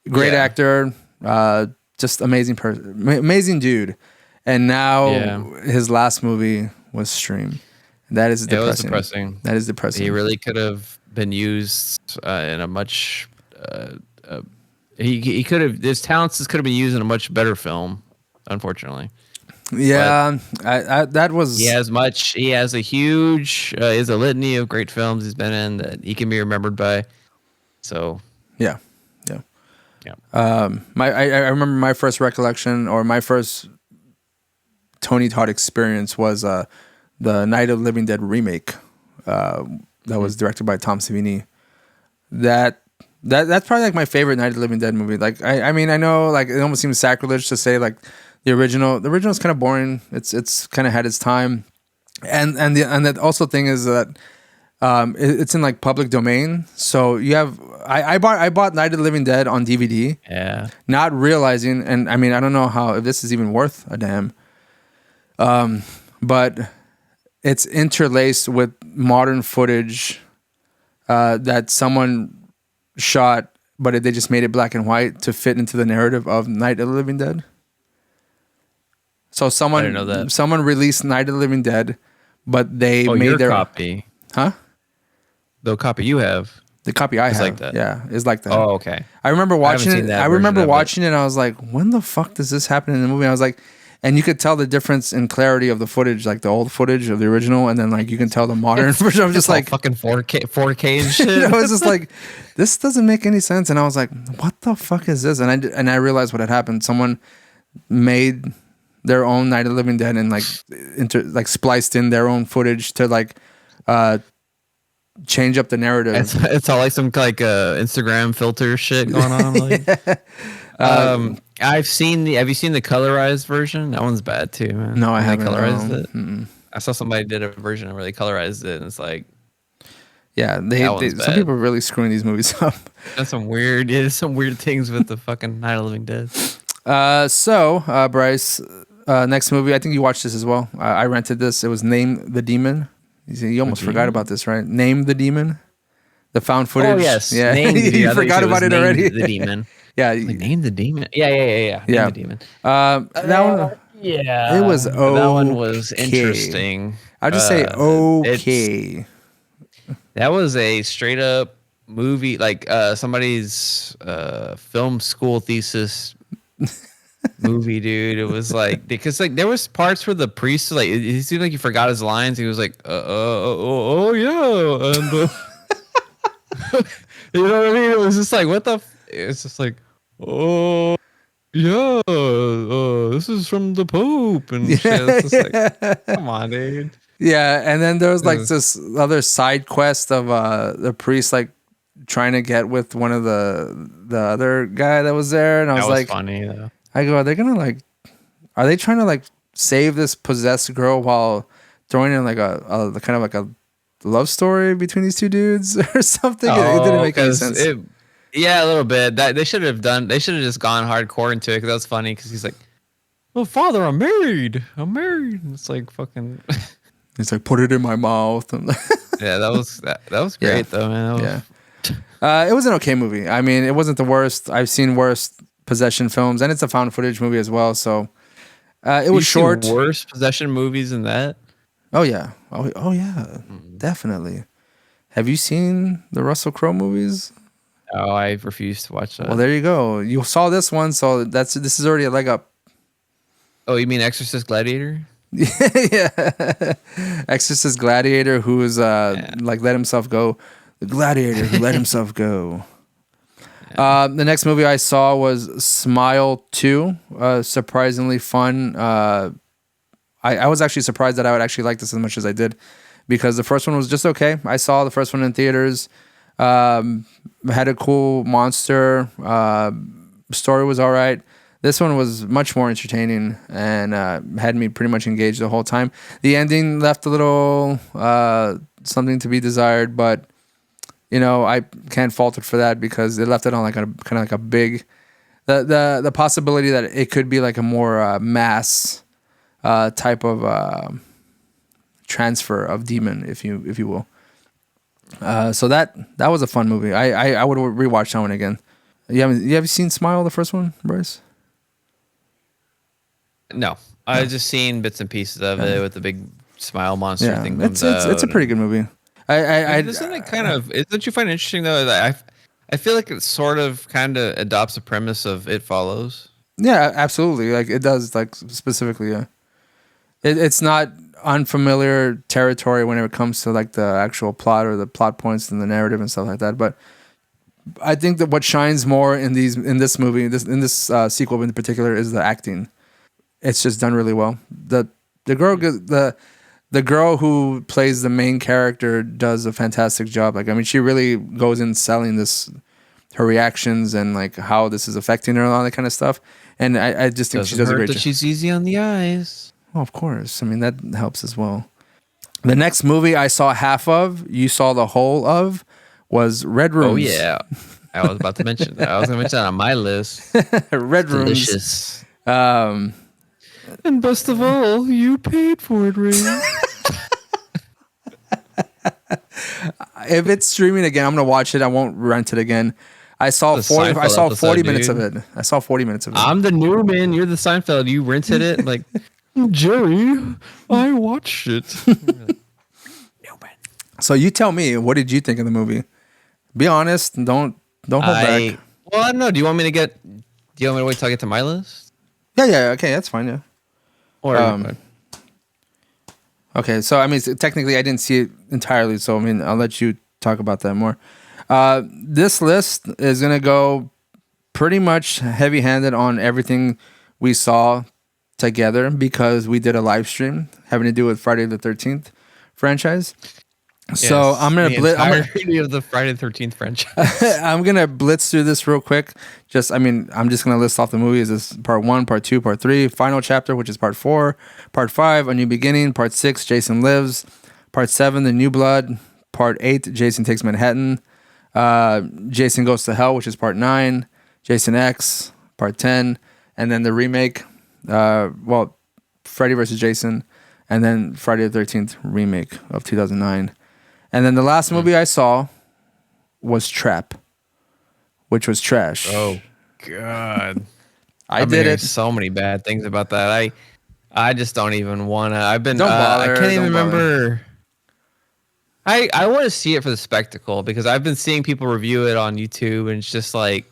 Great actor, just amazing person, amazing dude. And now his last movie was Stream. That is depressing. It was depressing. That is depressing. He really could have been used in a much. He could have. His talents could have been used in a much better film. Unfortunately. Yeah, that was. He has a huge. Is a litany of great films he's been in that he can be remembered by. So. Yeah. I remember my first recollection or my first Tony Todd experience was the Night of the Living Dead remake that was directed by Tom Savini. that's probably like my favorite Night of the Living Dead movie. Like I mean I know like it almost seems sacrilege to say like the original is kind of boring. It's kind of had its time, and the also thing is that it's in like public domain. So you have I bought Night of the Living Dead on DVD. Yeah. Not realizing, and I mean I don't know how if this is even worth a damn. But it's interlaced with modern footage that someone shot, but they just made it black and white to fit into the narrative of Night of the Living Dead. So I didn't know that. someone released Night of the Living Dead, but they made your their copy. Huh? The copy you have. The copy I have, like that. Yeah, is like that. Oh, okay. I remember watching seen it. that I remember version of it. watching it. And I was like, when the fuck does this happen in the movie? I was like, and you could tell the difference in clarity of the footage, like the old footage of the original, and then like you can tell the modern version. I'm just All like, fucking 4K and shit. I was just like, this doesn't make any sense. And I was like, what the fuck is this? And I realized what had happened. Someone made their own Night of the Living Dead and like spliced in their own footage to like change up the narrative. It's all like some like Instagram filter shit going on. Like. Have you seen the colorized version? That one's bad too, man. No, I When haven't. they colorized No. it. Mm-mm. I saw somebody did a version where they colorized it, and it's like Yeah, one's some bad. people are really screwing these movies up. there's some weird things with the fucking Night of the Living Dead. So Bryce, next movie. I think you watched this as well. I rented this. It was Name the Demon. You almost forgot about this, right? Name the Demon. The found footage. Oh yes, Yeah. Name the Demon. You I thought forgot said about it was already. Name the Demon. Yeah. Like, Name the Demon. Yeah. Name Yeah. the Demon. That one. Yeah, It was that one was okay. interesting. I'll just say It's- okay. That was a straight up movie, like somebody's film school thesis movie, dude. It was like because like there was parts where the priest like it seemed like he forgot his lines. He was like, oh yeah, and you know what I mean? It was just like what the. It's just like oh. Yeah, this is from the Pope and shit. It's just like, come on, dude. Yeah, and then there was like Yeah. this other side quest of the priest like trying to get with one of the other guy that was there, and I was That was like, funny though. I go, are they trying to like save this possessed girl while throwing in like a kind of like a love story between these two dudes or something? It didn't make any 'cause sense. Yeah, a little bit. That they should have just gone hardcore into it because that was funny. Because he's like, "Well, father, I'm married. And it's like fucking. It's like put it in my mouth. Yeah, that was great though, man. It was an okay movie. I mean, it wasn't the worst. I've seen worse possession films, and it's a found footage movie as well. So it was short. Worse possession movies than that. Oh yeah. Oh yeah. Definitely. Have you seen the Russell Crowe movies? Oh, I refuse to watch that. Well, there you go. You saw this one, so this is already a leg up. Oh, you mean Exorcist Gladiator? Yeah. Exorcist Gladiator, who is like let himself go. The gladiator who let himself go. The next movie I saw was Smile 2. Surprisingly fun. I was actually surprised that I would actually like this as much as I did, because the first one was just okay. I saw the first one in theaters. Had a cool monster. Story was all right. This one was much more entertaining and had me pretty much engaged the whole time. The ending left a little something to be desired, but you know I can't fault it for that because it left it on like a kind of like a big the possibility that it could be like a more mass type of transfer of demon, if you will. So that was a fun movie. I would rewatch that one again. You haven't seen Smile, the first one, Bryce? No, I just seen bits and pieces of it with the big smile monster Yeah, thing. it's a pretty good movie. Isn't it kind of? Don't you find it interesting though that I feel like it sort of kind of adopts a premise of It Follows. Yeah, absolutely. Like it does. Like specifically, yeah. It's not unfamiliar territory when it comes to like the actual plot or the plot points and the narrative and stuff like that. But I think that what shines more in this movie, in this sequel in particular, is the acting. It's just done really well. The girl, the the girl who plays the main character does a fantastic job. Like, I mean, she really goes in selling this, her reactions and like how this is affecting her and all that kind of stuff. And I just think she does a great job. She's easy on the eyes. Oh, of course. I mean, that helps as well. The next movie I saw half of, you saw the whole of, was Red Rooms. Oh yeah, I was about to mention that. I was going to mention that on my list. Red Rooms. Delicious. And best of all, you paid for it, Ray. If it's streaming again, I'm gonna watch it. I won't rent it again. I saw 40 minutes of it. I saw 40 minutes of it. I'm the Newman. You're the Seinfeld. You rented it. Like, Jerry, I watched it. So you tell me, what did you think of the movie? Be honest. Don't hold back. Well, I don't know. Do you want me to wait till I get to my list? Yeah. Okay, that's fine. Yeah. Or okay, so I mean, technically, I didn't see it entirely. So I mean, I'll let you talk about that more. This list is gonna go pretty much heavy-handed on everything we saw together because we did a live stream having to do with Friday the 13th franchise. Yes, so I'm gonna entirety of the Friday the 13th franchise. I'm gonna blitz through this real quick. I'm just gonna list off the movies. This part 1, part 2, part 3, final chapter, which is part 4, part 5, A New Beginning, part 6, Jason Lives, part 7, The New Blood, part 8, Jason Takes Manhattan, Jason Goes to Hell, which is part 9, Jason X, part 10, and then the remake, Freddy vs. Jason, and then Friday the 13th remake of 2009. And then the last movie I saw was Trap, which was trash. Oh, God. I did it. So many bad things about that. I just don't even want to. Don't bother. I can't even remember. I want to see it for the spectacle because I've been seeing people review it on YouTube and it's just like.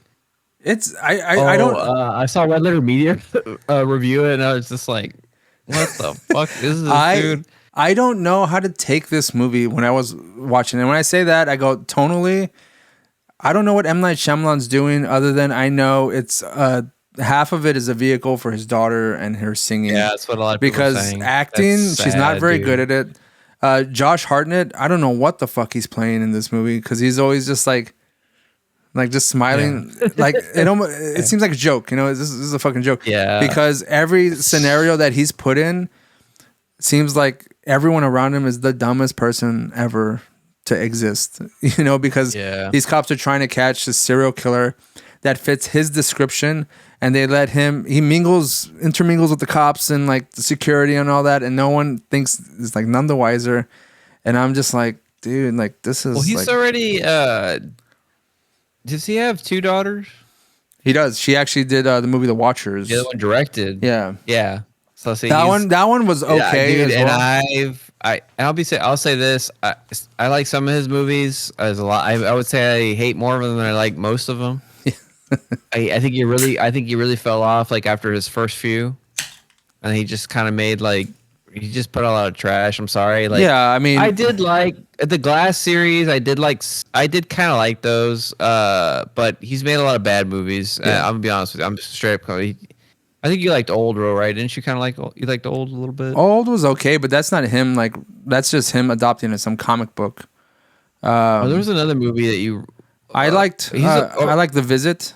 I don't. I saw Red Letter Media review it and I was just like, what the fuck is this, dude? I don't know how to take this movie when I was watching it. When I say that, I go tonally. I don't know what M. Night Shyamalan's doing other than I know it's half of it is a vehicle for his daughter and her singing. Yeah, that's what a lot of people are saying. Because acting, sad, she's not very good at it. Josh Hartnett, I don't know what the fuck he's playing in this movie because he's always just like just smiling. Yeah. Like it seems like a joke. You know, this is a fucking joke. Yeah. Because every scenario that he's put in seems like everyone around him is the dumbest person ever to exist, you know, because these cops are trying to catch this serial killer that fits his description and they let him, he intermingles with the cops and like the security and all that. And no one thinks is like none the wiser. And I'm just like, dude, like this is, well, he's already, does he have 2 daughters? He does. She actually did the movie The Watchers. The other one directed. Yeah. Yeah. So that one was okay. Yeah, dude, as well. And I'll say this. I like some of his movies. There's a lot. I would say I hate more of them than I like most of them. I think he really fell off like after his first few, and he just kind of made like he just put a lot of trash. I'm sorry. Like, yeah, I mean, I did like the Glass series. I did kind of like those. But he's made a lot of bad movies. Yeah. I'm gonna be honest with you. I'm straight up. I think you liked Old, right? Didn't you kind of you liked Old a little bit? Old was okay, but that's not him. Like that's just him adopting some comic book. There was another movie that you. I liked. I like The Visit.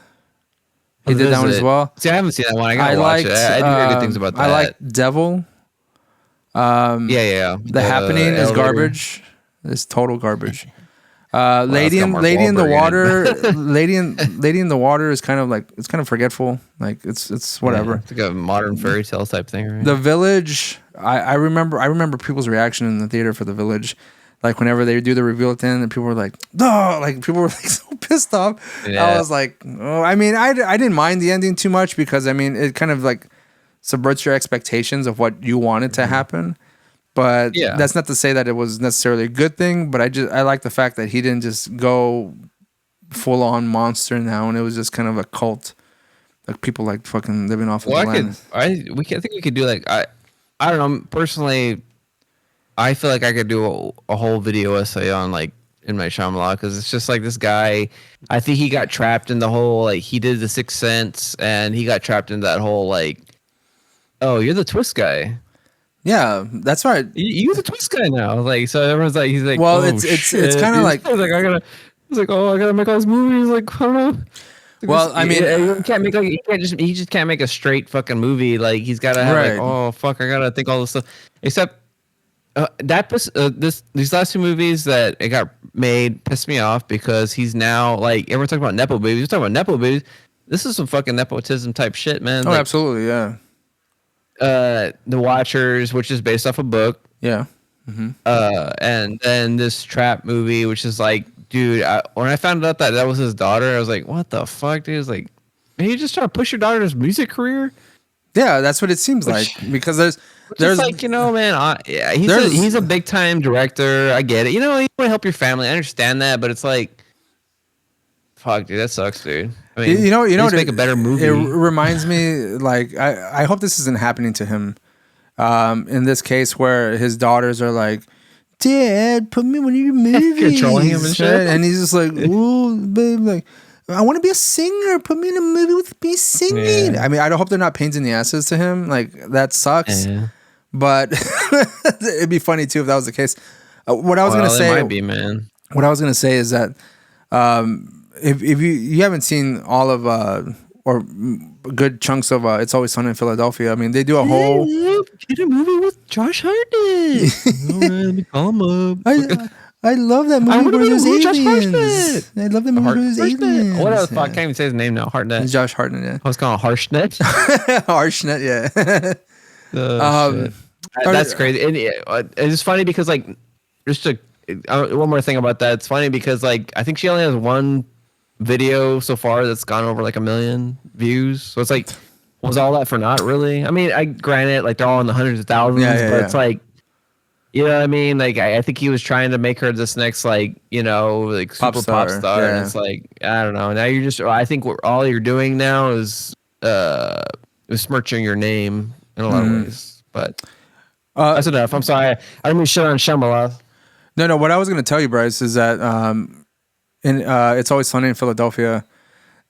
He did that one as well. See, I haven't seen that one. I gotta watch it. I do hear good things about that. I like Devil. Yeah. The Happening is garbage. It's total garbage. Lady in the Water. Lady in the Water is kind of like it's kind of forgetful. Like it's whatever. Yeah, it's like a modern fairy tale type thing, right? The Village. I remember people's reaction in the theater for The Village. Like whenever they do the reveal at the end, and people were like, "No!" Like people were like so pissed off. Yeah. I was like, "Oh, I mean, I didn't mind the ending too much because I mean, it kind of like subverts your expectations of what you wanted to happen." But that's not to say that it was necessarily a good thing. But I like the fact that he didn't just go full on monster now, and it was just kind of a cult, like people like fucking living off of the land. I think we could do like I don't know personally. I feel like I could do a whole video essay on like M. Night Shyamalan because it's just like this guy. I think he got trapped in the whole like he did The Sixth Sense and he got trapped in that whole like, oh, you're the twist guy. Yeah, that's right. He's a twist guy now. Like, so everyone's like, he's like, Well, oh, it's shit. kind of He's like, like, he's like, oh, I gotta make all these movies. Like, I don't know. well, I mean, You can't make like he just can't make a straight fucking movie. Like, he's gotta have like, right. oh fuck, I gotta think all this stuff. Except these last two movies that it got made pissed me off because he's now like everyone's talking about nepo babies. We're talking about nepo babies. This is some fucking nepotism type shit, man. Oh, Like, absolutely, yeah, The Watchers, which is based off a book. yeah. And then this trap movie, which is like, dude, when I found out that that was his daughter, I was like, what the fuck, dude? It's like, man, you just trying to push your daughter's music career? Yeah, that's what it seems like because there's like, you know, man, yeah, he's a big time director. I get it. You know, you want to help your family. I understand that, but it's like, fuck, dude, that sucks, dude. I mean, you know, make a better movie. It reminds me, like, I hope this isn't happening to him. In this case, where his daughters are like, "Dad, put me in one of your movies," Controlling him and shit. right? And he's just like, "Ooh, babe, like, I want to be a singer. Put me in a movie with me singing." Yeah. I mean, I don't hope they're not pains in the asses to him. Like, that sucks. Yeah. But it'd be funny too if that was the case. What I was gonna say, it might be, man. what I was gonna say is that if you haven't seen all of or good chunks of It's Always Sunny in Philadelphia, I mean, they do a whole. Get a movie with Josh Hartnett. All right, let me call him up. I love that movie where there's aliens. I love that movie where there's aliens. What else? I can't even say his name now. Hartnett. It's Josh Hartnett, yeah. I was calling Harshnett. Harshnett, yeah. Shit. That's crazy. And it's funny because like, just one more thing about that. It's funny because like I think she only has one video so far that's gone over like 1 million views. So it's like, was all that for naught? Really? I mean, I granted, like they're all in the hundreds of thousands, but it's like, you know what I mean? Like I think he was trying to make her this next like, you know, like super pop star, yeah. and it's like, I don't know. Now you're just, I think all you're doing now is besmirching your name in a lot of ways. But that's enough. I'm sorry. I don't mean shit on Shyamalan. No. What I was going to tell you, Bryce, is that in It's Always Sunny in Philadelphia,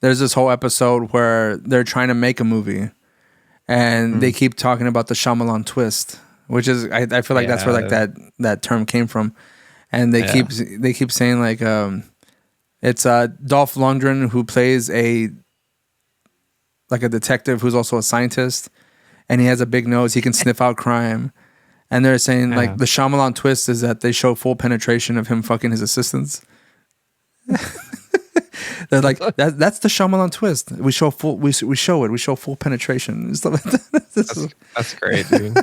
there's this whole episode where they're trying to make a movie, and they keep talking about the Shyamalan twist, which is I feel like that's where like that term came from, and they keep saying like it's Dolph Lundgren who plays a detective who's also a scientist, and he has a big nose. He can sniff out crime. And they're saying like the Shyamalan twist is that they show full penetration of him fucking his assistants. They're like that's the Shyamalan twist. We show full penetration and stuff like that. That's great, dude.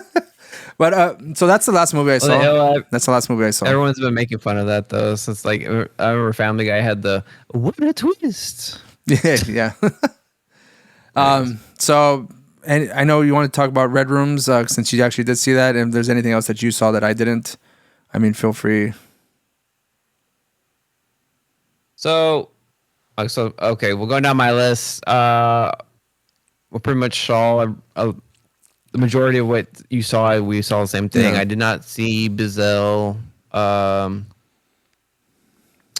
But so that's the last movie I saw. Well, that's the last movie I saw. Everyone's been making fun of that though. So it's like I remember Family Guy had the what a twist. Yeah. So. And I know you want to talk about Red Rooms since you actually did see that. And if there's anything else that you saw that I didn't, I mean, feel free. So okay, we'll go down my list. We pretty much saw the majority of what you saw. We saw the same thing. Yeah. I did not see Bizelle. I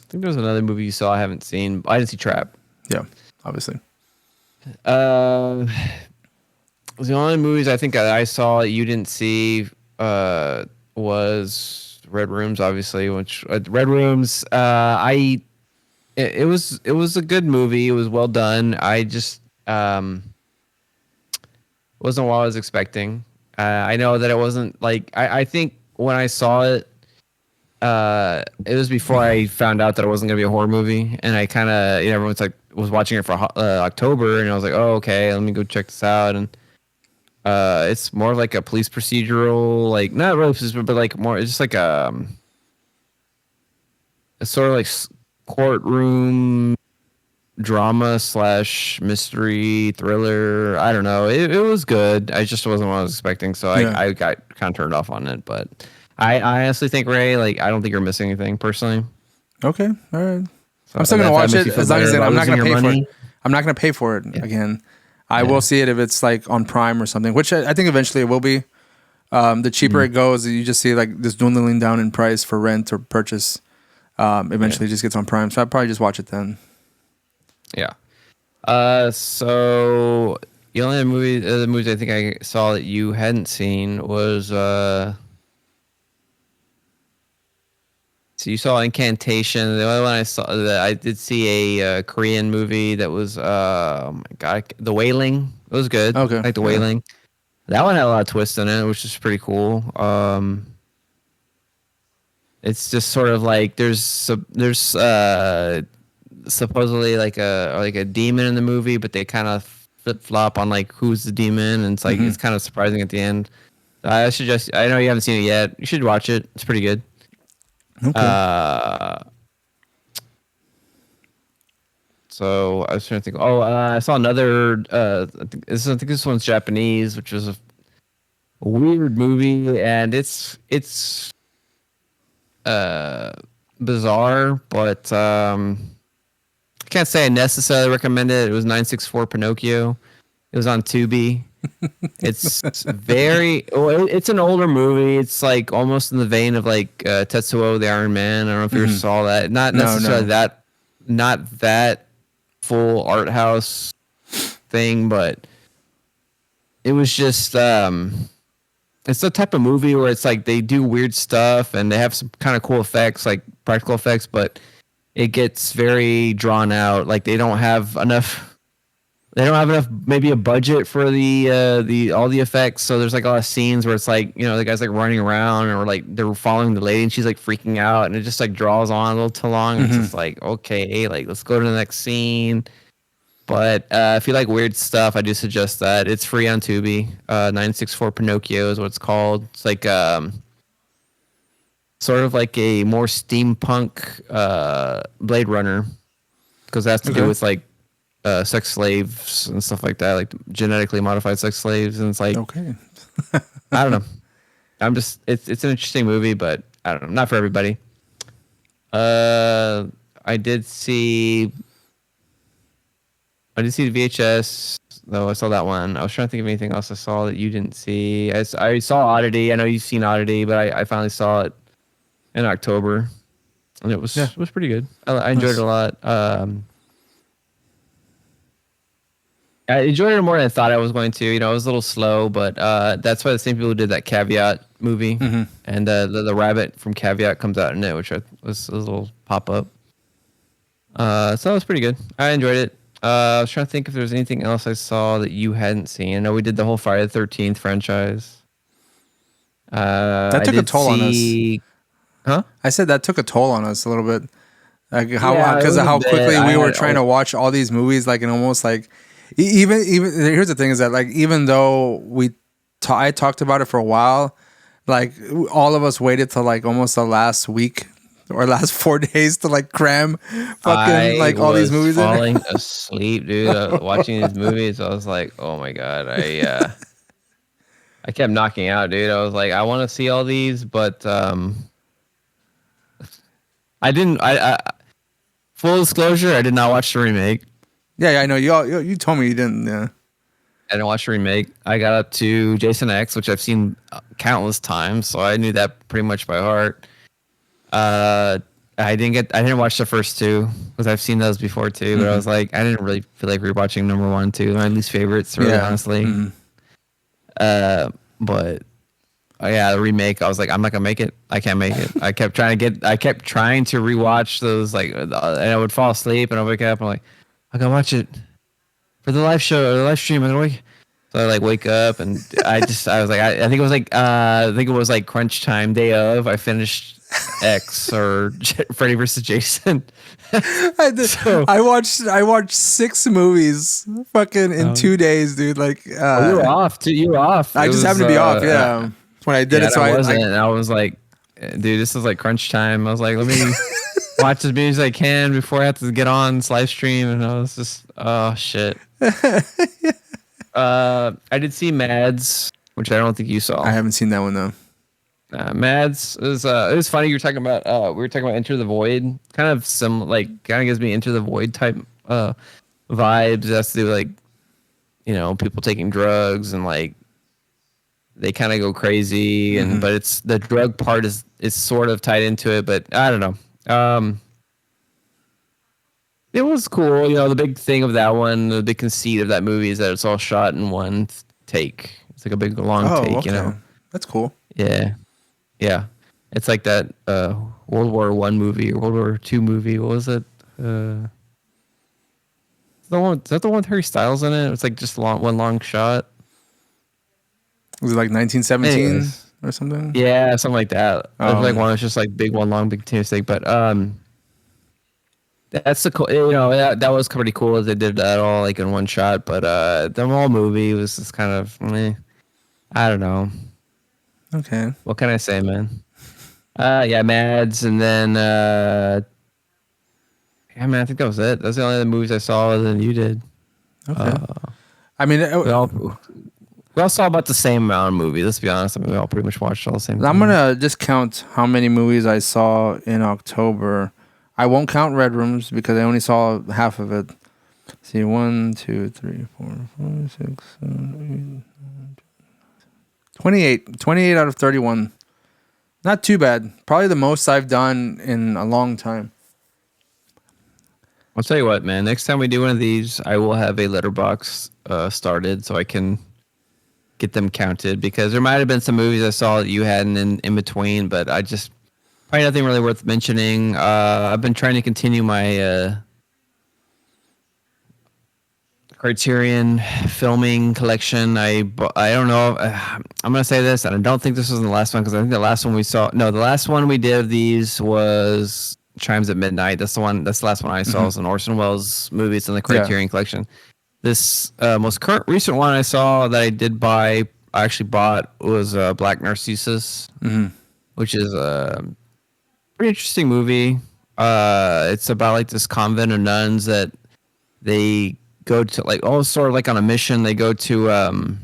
think there was another movie you saw I haven't seen. I didn't see Trap. Yeah, obviously. The only movies I think I saw that you didn't see was Red Rooms, obviously. Which Red Rooms, it was a good movie. It was well done. I just wasn't what I was expecting. I know that it wasn't like I think when I saw it, it was before I found out that it wasn't gonna be a horror movie, and I kind of everyone's like was watching it for October, and I was like, oh okay, let me go check this out and. It's more like a police procedural, like not really procedural, but like more. It's just like a sort of like courtroom drama / mystery thriller. I don't know. It was good. I just wasn't what I was expecting, so I got kind of turned off on it. But I honestly think Ray, like I don't think you're missing anything personally. Okay, all right. So I'm still gonna watch it as long as I'm not gonna pay for money. it. I'm not gonna pay for it again. I will see it if it's like on Prime or something, which I think eventually it will be. The cheaper it goes, you just see like this dwindling down in price for rent or purchase. Eventually it just gets on Prime. So I'd probably just watch it then. Yeah. So The only the movies I think I saw that you hadn't seen was so you saw Incantation. The only one I saw that I did see a Korean movie that was oh my god, The Wailing. It was good. Okay. Like The Wailing. That one had a lot of twists in it, which is pretty cool. It's just sort of like there's supposedly like a demon in the movie, but they kind of flip flop on like who's the demon, and it's like it's kind of surprising at the end. I suggest. I know you haven't seen it yet. You should watch it. It's pretty good. Okay. So I was trying to think. Oh, I saw another. I think this one's Japanese, which was a weird movie, and it's bizarre, but can't say I necessarily recommend it. It was 964 Pinocchio. It was on Tubi. It's very. Well, it's an older movie. It's like almost in the vein of like Tetsuo the Iron Man. I don't know if you ever saw that. Not necessarily that. Not that full art house thing, but it was just. It's the type of movie where it's like they do weird stuff and they have some kind of cool effects, like practical effects, but it gets very drawn out. Like they don't have enough. They don't have enough, maybe a budget for the all the effects. So there's like a lot of scenes where it's like, you know, the guy's like running around or like they're following the lady and she's like freaking out and it just like draws on a little too long. It's just like, okay, like let's go to the next scene. But if you like weird stuff, I do suggest that. It's free on Tubi. 964 Pinocchio is what it's called. It's like sort of like a more steampunk Blade Runner because it has to do with like sex slaves and stuff like that, like genetically modified sex slaves. And it's like, Okay. I don't know. I'm just, it's an interesting movie, but I don't know, not for everybody. I did see the VHS, though. I saw that one. I was trying to think of anything else I saw that you didn't see. I saw Oddity. I know you've seen Oddity, but I finally saw it in October, and it was pretty good. I enjoyed it a lot. I enjoyed it more than I thought I was going to. You know, it was a little slow, but that's why the same people who did that Caveat movie and the rabbit from Caveat comes out in it, which was a little pop up. So it was pretty good. I enjoyed it. I was trying to think if there was anything else I saw that you hadn't seen. I know we did the whole Friday the 13th franchise. That took a toll on us. Huh? I said that took a toll on us a little bit. Like Yeah, because it of how was a quickly bit. we were trying to watch all these movies, like, and almost like even here's the thing is that like even though I talked about it for a while, like all of us waited till like almost the last week or last 4 days to like cram fucking like all these movies in. Falling asleep, dude, watching these movies. I was like, oh my god, I kept knocking out, dude. I was like, I want to see all these, but I didn't. I full disclosure, I did not watch the remake. Yeah, I know you told me you didn't. Yeah, I didn't watch the remake. I got up to Jason X, which I've seen countless times, so I knew that pretty much by heart. I didn't watch the first two because I've seen those before too, but I was like, I didn't really feel like rewatching number 1, 2, my least favorites, really, honestly. But the remake, I was like, I'm not gonna make it. I can't make it. I kept trying to rewatch those, like, and I would fall asleep and I'd wake up and I'm like, I gotta watch it for the live show or the live stream. So I like wake up and I was like, I think it was like crunch time day of. I finished X or Freddy vs. Jason. I did. So, I watched 6 movies fucking in 2 days, dude. Like you were off too. You were off. I just happened to be off. Yeah, when I did it. So I wasn't. And I was like, dude, this is like crunch time. I was like, let me watch as many as I can before I have to get on this live stream. And I was just, oh shit. I did see Mads, which I don't think you saw. I haven't seen that one though. Mads is it was funny. You were talking about we were talking about Enter the Void, kind of gives me Enter the Void type vibes. It has to do with, like, you know, people taking drugs and like they kind of go crazy, and but it's the drug part is sort of tied into it, but I don't know. It was cool. You know, the big thing of that one, the big conceit of that movie is that it's all shot in one take. It's like a big long Oh, take, you okay. know. That's cool. Yeah. Yeah. It's like that World War One movie or World War Two movie. What was it? The one, is that the one with Harry Styles in it? It's like just one long shot. Was it like 1917 Anyways. or something? Yeah, something like that. There's like Oh, one that's just like big one long big continuous thing. But that's the cool, you know, that was pretty cool as they did that all like in one shot. But the whole movie was just kind of I don't know. okay. What can I say, man? Yeah, Mads, and then yeah, man, I think that was it. That's the only other movies I saw other than you did. Okay. I mean, We all saw about the same amount of movies. Let's be honest. I mean, we all pretty much watched all the same. I'm gonna just count how many movies I saw in October. I won't count Red Rooms because I only saw half of it. See, 1, 2, 3, 4, 5, 6, 7, 8, 28. 28 out of 31. Not too bad. Probably the most I've done in a long time. I'll tell you what, man. Next time we do one of these, I will have a letterbox started so I can get them counted because there might have been some movies I saw that you hadn't in between, but I just probably nothing really worth mentioning. I've been trying to continue my Criterion filming collection. I don't know. I'm gonna say this, and I don't think this was the last one because I think the last one we saw. No, the last one we did of these was Chimes at Midnight. That's the one. That's the last one I saw. Was an Orson Welles movie. It's in the Criterion collection. This most recent one I saw that I actually bought was Black Narcissus, which is a pretty interesting movie. It's about like this convent of nuns that they go to, like, sort of like on a mission. They go to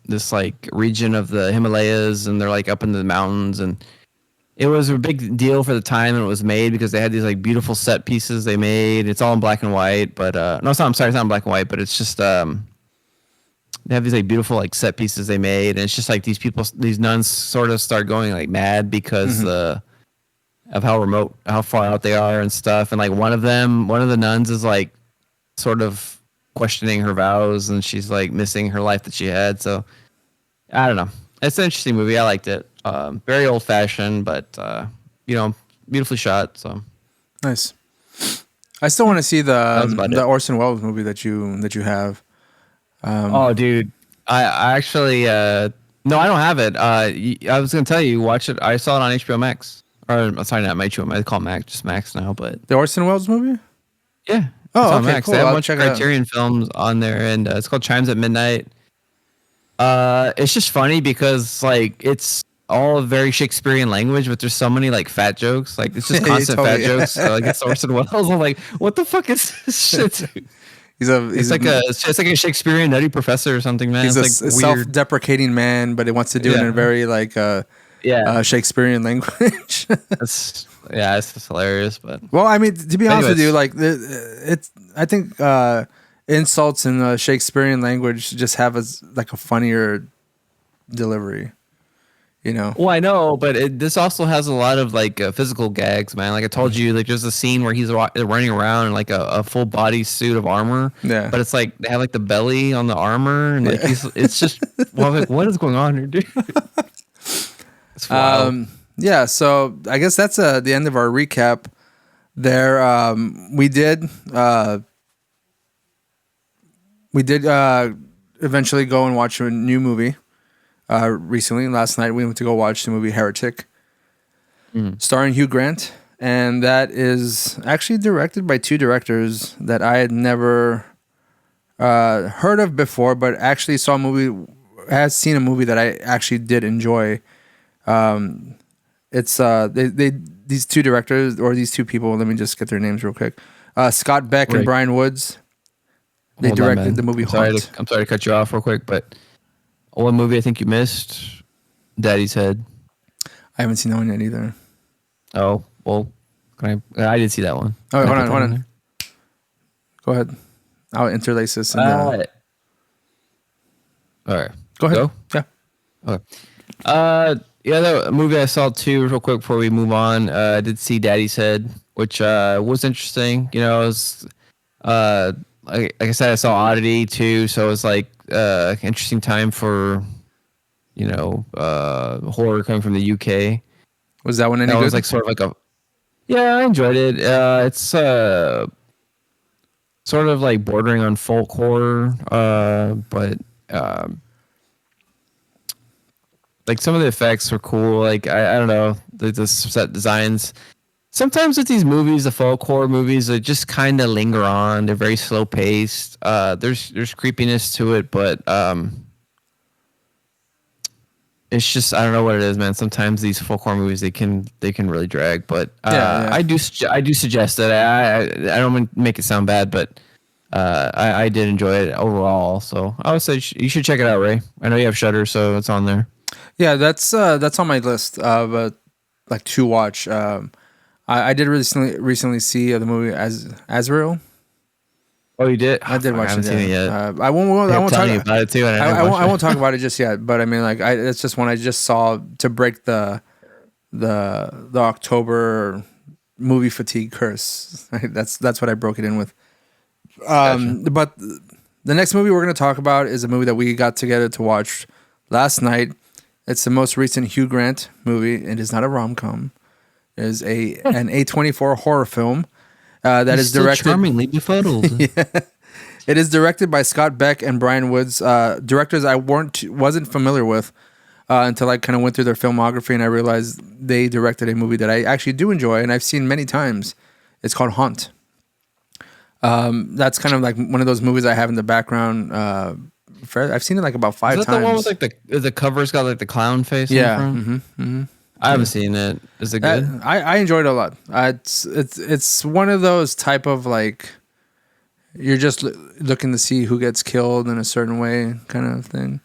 this like region of the Himalayas, and they're like up in the mountains, and it was a big deal for the time when it was made because they had these like beautiful set pieces they made. It's all in black and white, but no, it's not. I'm sorry, it's not in black and white, but it's just they have these like beautiful like set pieces they made, and it's just like these nuns sort of start going like mad because of how far out they are and stuff. And like one of the nuns is like sort of questioning her vows, and she's like missing her life that she had. So I don't know. It's an interesting movie. I liked it. Very old fashioned, but beautifully shot. So Nice. I still want to see the it. Orson Welles movie that you have. Oh, dude, I actually no, I don't have it. I was gonna tell you, watch it. I saw it on HBO Max. Or sorry, not HBO Max. I call it Max, just Max now. But The Orson Welles movie? yeah. Oh, it's on okay, Max. cool. They have a I'll bunch of check it out. Criterion films on there, and it's called Chimes at Midnight. It's just funny because like it's all very Shakespearean language, but there's so many like fat jokes. Like it's just constant Totally. fat jokes. So, like it's Orson Welles. I'm like, what the fuck is this shit? It's like a Shakespearean nutty professor or something, man. He's It's a like weird. self-deprecating man, but he wants to do it in a very like Shakespearean language. It's just hilarious. But Well, I mean, to be honest with you, Anyways. like I think insults in the Shakespearean language just have like a funnier delivery. You know? Well, I know, but this also has a lot of like physical gags, man. Like I told you, like there's a scene where he's running around in like a full body suit of armor. Yeah. But it's like they have like the belly on the armor, and like it's just well, like what is going on here, dude? It's wild. Yeah, so I guess that's the end of our recap. There, we did eventually go and watch a new movie. Recently, last night we went to go watch the movie Heretic, starring Hugh Grant, and that is actually directed by two directors that I had never heard of before, but actually has seen a movie that I actually did enjoy. It's these two directors or these two people. Let me just get their names real quick. Scott Beck and Right. Brian Woods. They Hold on, directed man. the movie I'm sorry, Haunt. I'm sorry to cut you off real quick, but one movie I think you missed, Daddy's Head. I haven't seen that one yet either. Oh well, I did see that one. Oh, wait, Can I hold put that in on. Go ahead. I'll interlace this. In there? All right. Go ahead. Go? Yeah. Okay. Yeah, the movie I saw too, real quick before we move on. I did see Daddy's Head. which was interesting. You know, it was like I said, I saw Oddity too, so it was like interesting time for horror coming from the UK. Was that one any That good? was like sort of like a yeah, I enjoyed it. It's sort of like bordering on folk horror, but um, like some of the effects were cool. Like I don't know the set designs. Sometimes with these movies, the folk horror movies, they just kind of linger on. They're very slow paced. There's creepiness to it, but it's just I don't know what it is, man. Sometimes these folk horror movies they can really drag. But Yeah. I do suggest that I don't want to make it sound bad, but I did enjoy it overall. So I would say you should check it out, Ray. I know you have Shudder, so it's on there. Yeah, that's on my list of like to watch. I did recently see the movie as Azrael. Oh, you did? I did I watch haven't it. seen it yet. I won't Tell talk you about it too. And I won't talk about it just yet. But I mean, like, it's just one I just saw to break the October movie fatigue curse. That's what I broke it in with. But the next movie we're going to talk about is a movie that we got together to watch last night. It's the most recent Hugh Grant movie. It is not a rom-com. It is an A24 horror film that is directed charmingly befuddled. Yeah. It is directed by Scott Beck and Brian Woods, directors I wasn't familiar with until I kind of went through their filmography and I realized they directed a movie that I actually do enjoy and I've seen many times. It's called Haunt. That's kind of like one of those movies I have in the background. I've seen it like about 5 Is that times. the one with like the cover's got like the clown face? Yeah. On the front? I haven't seen it. Is it good? I enjoyed it a lot. It's one of those type of like you're just looking to see who gets killed in a certain way kind of thing.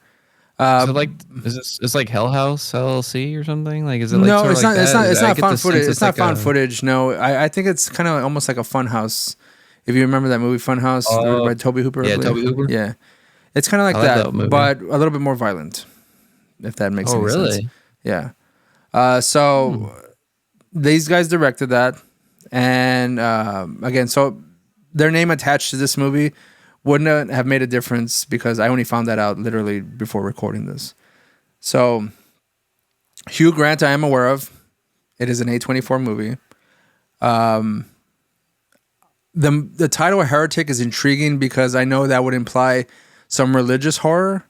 It's like Hell House LLC or something? Like is it like no, sort it's of like not. It's that? not. It's I not get found the footage. sense It's not like found footage. No, I think it's kind of almost like a fun house. If you remember that movie Fun House by Toby Hooper. Yeah, Toby Hooper. Yeah, it's kind of like I like that, movie. but a little bit more violent. If that makes any sense. Really? Yeah. So these guys directed that, and again, so their name attached to this movie wouldn't have made a difference because I only found that out literally before recording this. So Hugh Grant, I am aware of. It is an A24 movie. The title Heretic is intriguing because I know that would imply some religious horror,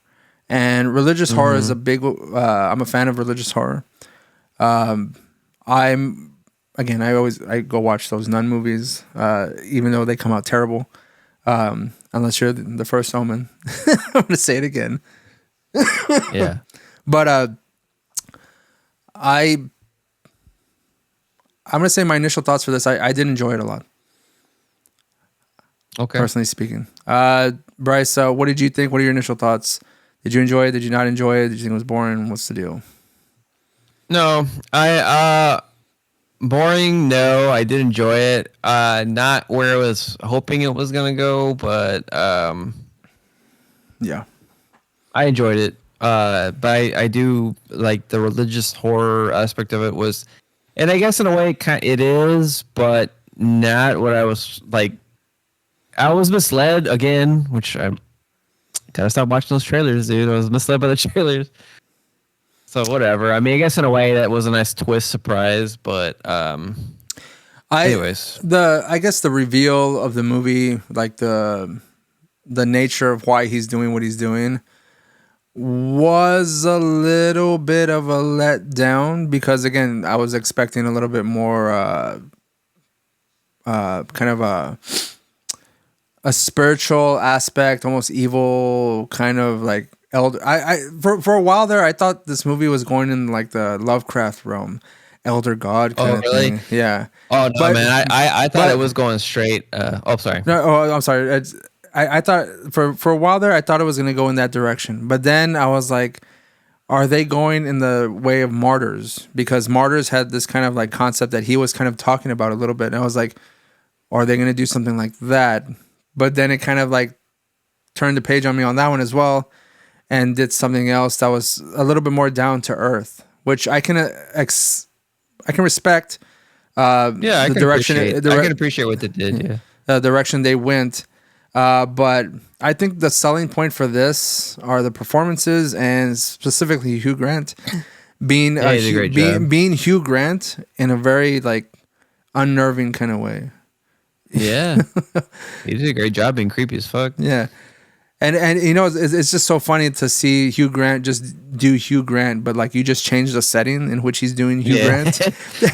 and religious horror is a big. I'm a fan of religious horror. I go watch those nun movies, even though they come out terrible. Unless you're the first Omen. I'm gonna say it again. Yeah. But I'm gonna say my initial thoughts for this. I did enjoy it a lot. Okay. Personally speaking. Bryce, what did you think? What are your initial thoughts? Did you enjoy it? Did you not enjoy it? Did you think it was boring? What's the deal? No, boring. No, I did enjoy it. Not where I was hoping it was gonna go, but Yeah. I enjoyed it. But I do like the religious horror aspect of it was, and I guess in a way it is, but not what I was like. I was misled again, which I gotta stop watching those trailers, dude. I was misled by the trailers. So whatever. I mean, I guess in a way that was a nice twist surprise, but anyways. I guess the reveal of the movie, like the nature of why he's doing what he's doing, was a little bit of a letdown because again, I was expecting a little bit more kind of a spiritual aspect, almost evil kind of like elder. For a while there, I thought this movie was going in like the Lovecraft realm, elder god kind of thing. Yeah. Oh no, man! I thought it was going straight. Sorry. No, I'm sorry. I thought for a while there, I thought it was going to go in that direction, but then I was like, are they going in the way of Martyrs? Because Martyrs had this kind of like concept that he was kind of talking about a little bit, and I was like, are they going to do something like that? But then it kind of like turned the page on me on that one as well, and did something else that was a little bit more down to earth, which I can respect. Yeah, I the can direction, appreciate. I can appreciate what they did. Yeah. direction they went. But I think the selling point for this are the performances and specifically Hugh Grant being Yeah, he did a great job. being Hugh Grant in a very like unnerving kind of way. Yeah, he did a great job being creepy as fuck. Yeah. And you know it's just so funny to see Hugh Grant just do Hugh Grant, but like you just change the setting in which he's doing Hugh Yeah. Grant,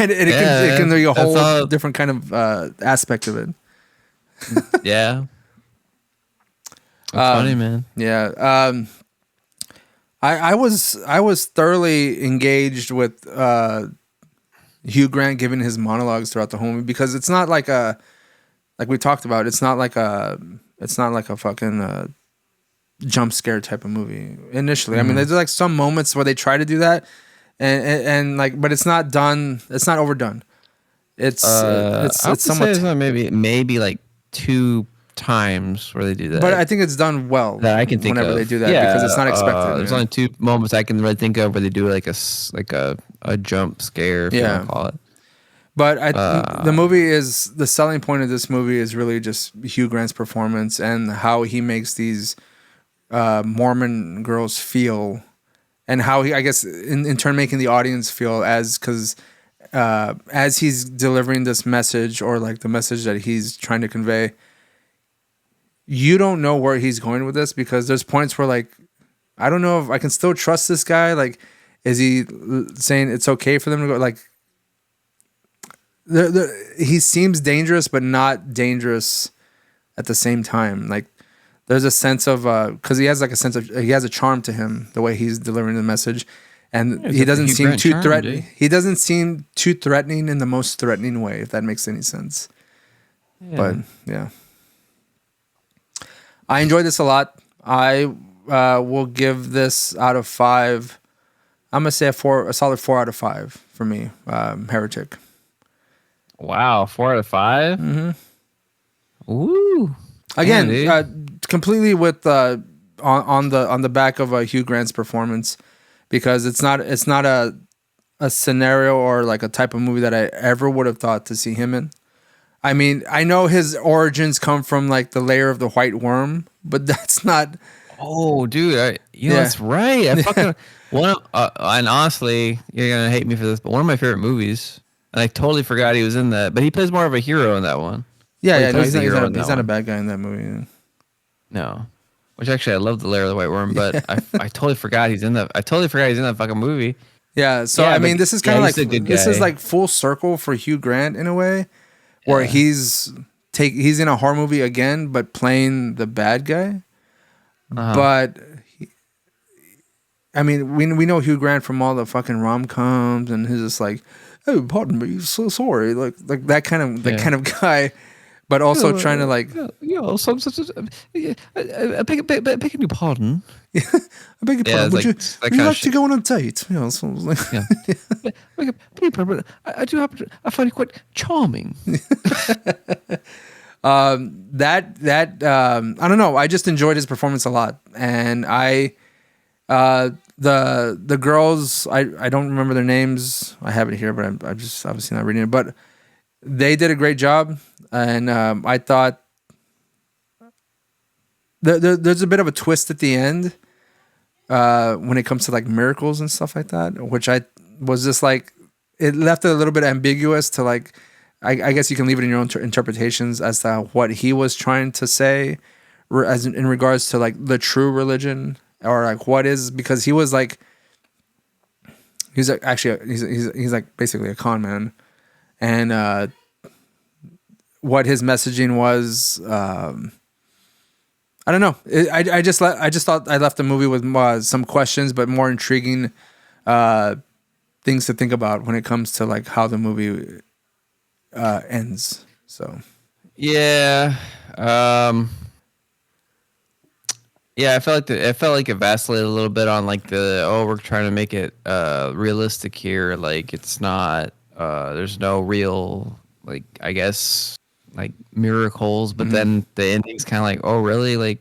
and it can be a whole different kind of aspect of it. Yeah, that's funny, man. Yeah, I was thoroughly engaged with Hugh Grant giving his monologues throughout the whole movie because it's not like we talked about. It's not like a fucking jump scare type of movie initially. I mean, there's like some moments where they try to do that, and like, but it's not done. It's not overdone. It's somewhat. It's maybe like 2 times where they do that. But I think it's done well that I can think whenever of. they do that because it's not expected. There's only 2 moments I can really think of where they do like a jump scare, if you want to call it. But the movie is the selling point of this movie is really just Hugh Grant's performance and how he makes these Mormon girls feel, and how he, I guess, in turn making the audience feel as he's delivering this message or like the message that he's trying to convey. You don't know where he's going with this because there's points where like I don't know if I can still trust this guy. Like, is he saying it's okay for them to go? Like, he seems dangerous, but not dangerous at the same time. Like, there's a sense of because he has a charm to him the way he's delivering the message, and he doesn't seem too threatening. He doesn't seem too threatening in the most threatening way, if that makes any sense. Yeah. But yeah, I enjoyed this a lot. I will give this out of 5. I'm gonna say a solid 4 out of 5 for me. Heretic. Wow, 4 out of 5. Mm-hmm. Ooh. Again, completely with on the back of Hugh Grant's performance, because it's not a scenario or like a type of movie that I ever would have thought to see him in. I mean, I know his origins come from like the layer of the white worm, but that's not. Oh, dude, that's right. I fucking and honestly, you're gonna hate me for this, but one of my favorite movies, and I totally forgot he was in that. But he plays more of a hero in that one. Yeah, no, he's not a bad guy in that movie. No, which actually I love the layer of the white worm, but I totally forgot he's in that. I totally forgot he's in that fucking movie. Yeah, so I mean, this is kind of like this is like full circle for Hugh Grant in a way, where he's in a horror movie again, but playing the bad guy. But I mean, we know Hugh Grant from all the fucking rom-coms, and he's just like, "Oh, pardon me, so sorry," like that kind of guy. But also trying to like, I beg your pardon. I beg your pardon. Would you like to go on a date? You know, so like, I do happen to, I find it quite charming. I don't know. I just enjoyed his performance a lot, and the girls, I don't remember their names. I have it here, but I'm just obviously not reading it. But they did a great job. And I thought there's a bit of a twist at the end when it comes to like miracles and stuff like that, which I was just like, it left it a little bit ambiguous to like, I guess you can leave it in your own interpretations as to what he was trying to say as in regards to like the true religion, or like what is, because he was like, he's like basically a con man, and what his messaging was, I don't know. I just thought I left the movie with some questions, but more intriguing things to think about when it comes to like how the movie ends. So yeah, I felt like it vacillated a little bit on like we're trying to make it realistic here. Like it's not. There's no real, like, I guess, like miracles, but then the ending's kind of like, oh really, like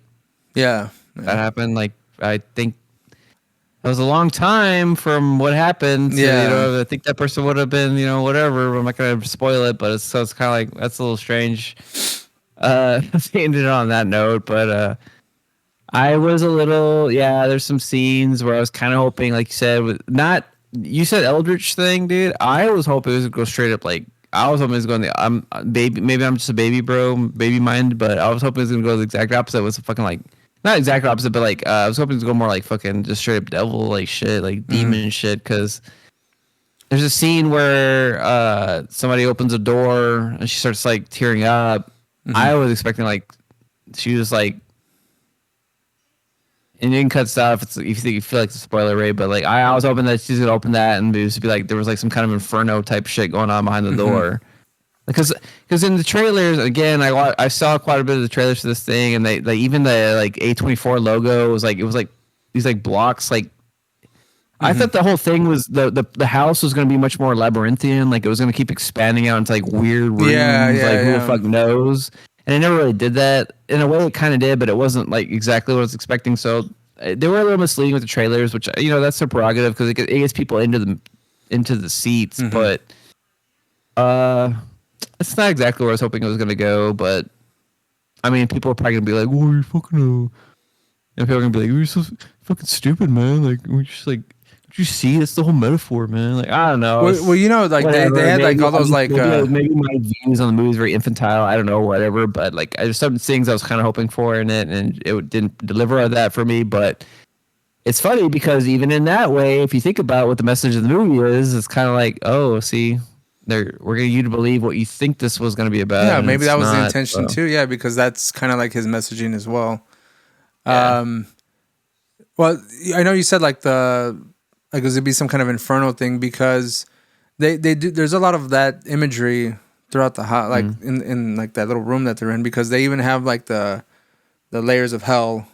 yeah, that happened. Like I think That was a long time from what happened. To, Yeah. I think that person would have been, whatever. I'm not gonna spoil it, but it's kind of like that's a little strange. Ended on that note, but I was a little, yeah. There's some scenes where I was kind of hoping, like you said, with not you said Eldritch thing, dude. I was hoping it was gonna go straight up like I was hoping it was going the I'm baby. Maybe I'm just a baby bro, baby mind, but I was hoping it was gonna go the exact opposite. It was fucking like not exact opposite, but like I was hoping it was go more like fucking just straight up devil like shit, like demon shit. Because there's a scene where somebody opens a door and she starts like tearing up. I was expecting like she was like. And you can cut stuff if you feel like it's a spoiler, right? But like I was hoping that she's gonna open that and it was be like there was like some kind of inferno type shit going on behind the door, because in the trailers again I saw quite a bit of the trailers for this thing, and they like even the like A24 logo was like it was like these like blocks like I thought the whole thing was the house was going to be much more labyrinthian, like it was going to keep expanding out into like weird rooms, like who the fuck knows. And it never really did that. In a way, it kind of did, but it wasn't like exactly what I was expecting. So they were a little misleading with the trailers, which that's their prerogative because it gets people into the seats. But it's not exactly where I was hoping it was going to go. But I mean, people are probably going to be like, "Oh, you fucking," and people are going to be like, "You're so fucking stupid, man!" Like we're just like. You see, it's the whole metaphor, man. Like I don't know. Well, like whatever. they had maybe, like all those like maybe my views on the movie is very infantile. I don't know, whatever. But like, there's some things I was kind of hoping for in it, and it didn't deliver on that for me. But it's funny because even in that way, if you think about what the message of the movie is, it's kind of like, oh, see, we're getting you to believe what you think this was going to be about. Yeah, maybe that was the intention too. Yeah, because that's kind of like his messaging as well. Yeah. Well, I know you said like like it'd be some kind of inferno thing because they do. There's a lot of that imagery throughout the house, like in like that little room that they're in, because they even have like the layers of hell,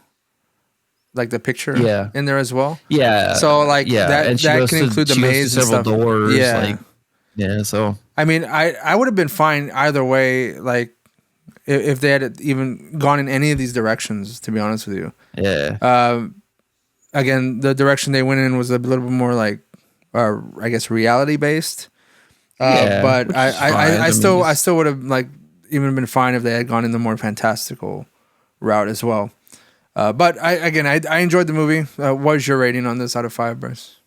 like the picture in there as well. Yeah. So like that can include the maze and stuff. Doors, yeah. So I mean, I would have been fine either way. Like if they had even gone in any of these directions, to be honest with you. Yeah. Again, the direction they went in was a little bit more like, I guess, reality based. But I still would have like even been fine if they had gone in the more fantastical route as well. But I enjoyed the movie. What was your rating on this out of 5, Bryce?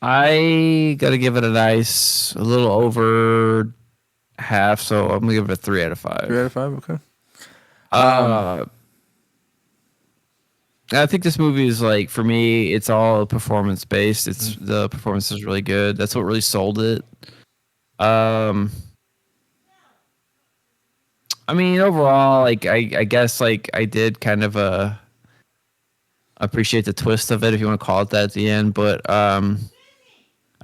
I gotta give it a little over half. So I'm gonna give it a 3 out of 5. 3 out of 5. Okay. I think this movie is like, for me, it's all performance based. It's the performance is really good. That's what really sold it. I mean, overall, like I guess like I did kind of appreciate the twist of it, if you want to call it that, at the end. But I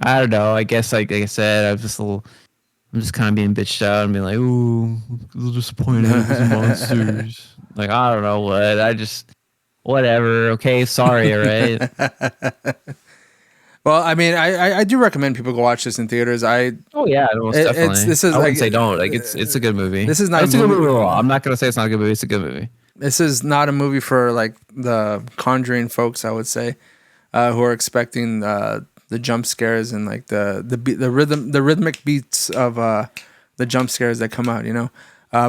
don't know. I guess like I said, I'm just kind of being bitched out and being like, ooh, a little disappointed with the monsters. Like I don't know what. Whatever. Okay. Sorry. All right. Well, I mean, I do recommend people go watch this in theaters. Oh yeah, definitely. This is I wouldn't like, say don't. Like it's a good movie. This is not. It's a good movie. I'm not gonna say it's not a good movie. It's a good movie. This is not a movie for like the Conjuring folks, I would say, who are expecting the jump scares and like the rhythmic beats of the jump scares that come out.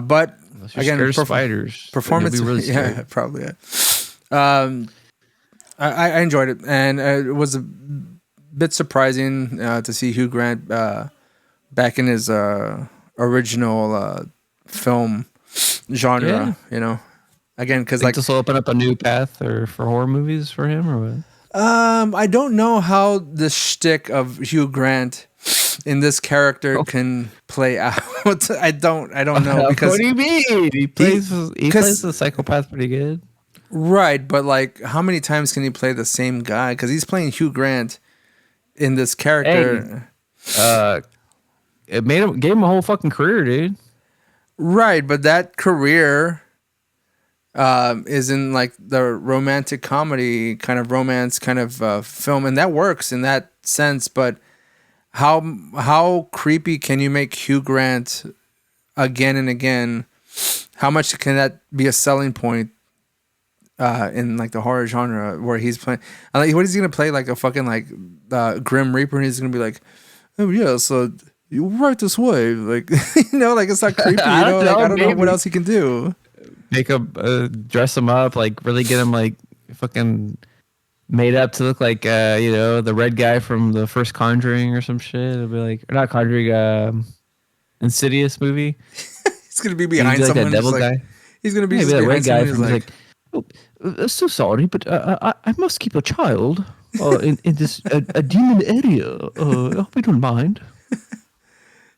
But again, spiders. Performance. Really yeah, probably. Yeah. I enjoyed it, and it was a bit surprising to see Hugh Grant back in his original film genre. Again, because like this will open up a new path for horror movies for him, or what? I don't know how the shtick of Hugh Grant in this character can play out. I don't know, because what do you mean? He plays the psychopath pretty good. Right, but like, how many times can he play the same guy? Because he's playing Hugh Grant in this character. It gave him a whole fucking career, dude. Right, but that career is in like the romantic comedy kind of romance kind of film, and that works in that sense. But how creepy can you make Hugh Grant again and again? How much can that be a selling point? in like the horror genre where he's playing. Like, what is he gonna play? Like a fucking like Grim Reaper, and he's gonna be like, oh yeah, so you right this way, like like it's not creepy. I don't know, I don't know maybe. what else he can do. Make him dress him up, like really get him like fucking made up to look like the red guy from the first Conjuring or some shit. It'll be like, or not Conjuring, Insidious movie. He's gonna be behind like someone. that devil like, guy. He's gonna be Yeah, just that behind red guy someone. from He's like, oh, so sorry, but I must keep a child in this a demon area. I hope you don't mind.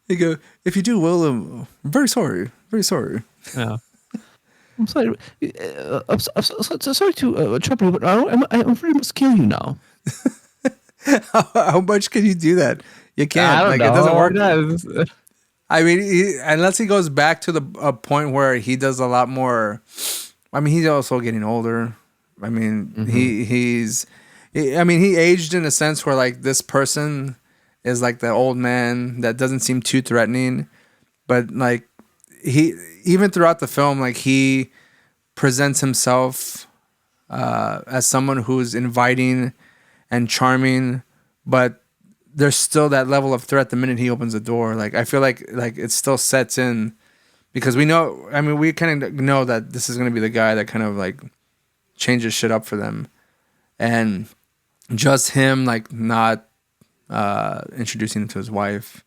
he go, if you do, well, I'm very sorry, very sorry. Yeah. I'm sorry. I'm sorry to trouble you, but I really must kill you now. How much can you do that? You can't. I don't Like know. it doesn't work. Yeah, I mean, unless he goes back to a point where he does a lot more. I mean, he's also getting older. I mean, he aged in a sense where like this person is like the old man that doesn't seem too threatening, but like he even throughout the film, like he presents himself as someone who's inviting and charming, but there's still that level of threat the minute he opens the door. Like I feel like it still sets in because we know. I mean, we kind of know that this is going to be the guy that kind of like changes shit up for them, and just him like not introducing him to his wife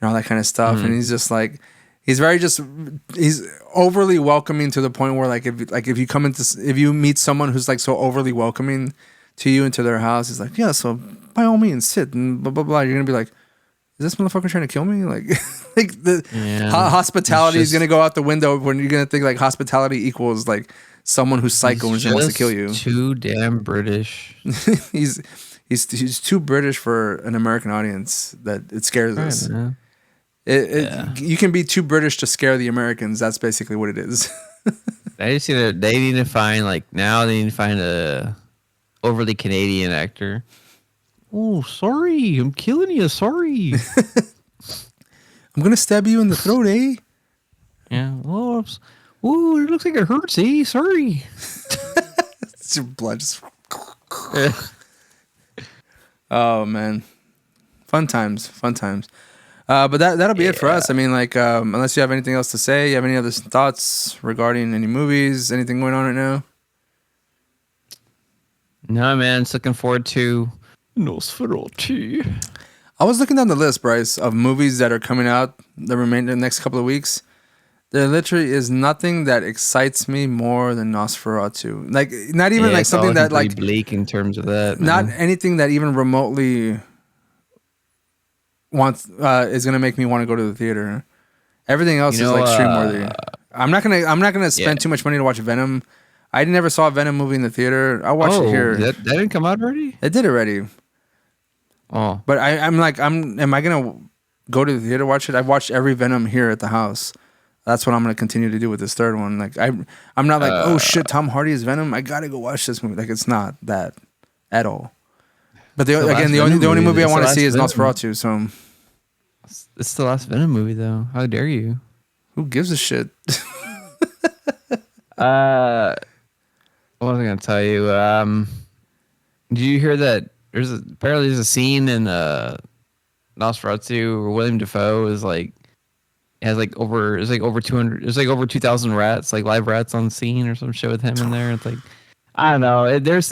and all that kind of stuff, and he's just like he's overly welcoming to the point where like if you come into if you meet someone who's like so overly welcoming to you into their house, he's like, yeah, so by all means sit and blah blah blah. You're gonna be like, is this motherfucker trying to kill me? Like, like the hospitality is gonna go out the window when you're gonna think like hospitality equals like someone who's psycho and just wants to kill you. Too damn British. he's too British for an American audience that it scares us. Man. You can be too British to scare the Americans. That's basically what it is. I just see that they need to find a overly Canadian actor. Oh, sorry, I'm killing you. Sorry. I'm gonna stab you in the throat, eh? Yeah. Oh, it looks like it hurts, eh? Sorry. It's your blood just. Oh man, fun times. But that'll be it for us. I mean, like, unless you have anything else to say, you have any other thoughts regarding any movies, anything going on right now? No, man. Just looking forward to Nosferatu. I was looking down the list, Bryce, of movies that are coming out the next couple of weeks. There literally is nothing that excites me more than Nosferatu. Like, not even like something that like bleak in terms of that. Not anything that even remotely is gonna make me want to go to the theater. Everything else is like stream worthy. I'm not gonna spend too much money to watch Venom. I never saw a Venom movie in the theater. I watched it here. That didn't come out already? It did already. Oh. But am I gonna go to the theater to watch it? I've watched every Venom here at the house. That's what I'm gonna continue to do with this third one. Like I'm not like, oh shit, Tom Hardy is Venom. I gotta go watch this movie. Like it's not that at all. But the only movie I want to see is Nosferatu. So it's the last Venom movie, though. How dare you? Who gives a shit? What was I gonna tell you? Did you hear that? Apparently there's a scene in Nosferatu where William Dafoe is like has like over 200. There's like over 2,000 rats, like live rats on scene or some shit with him in there. It's like I don't know.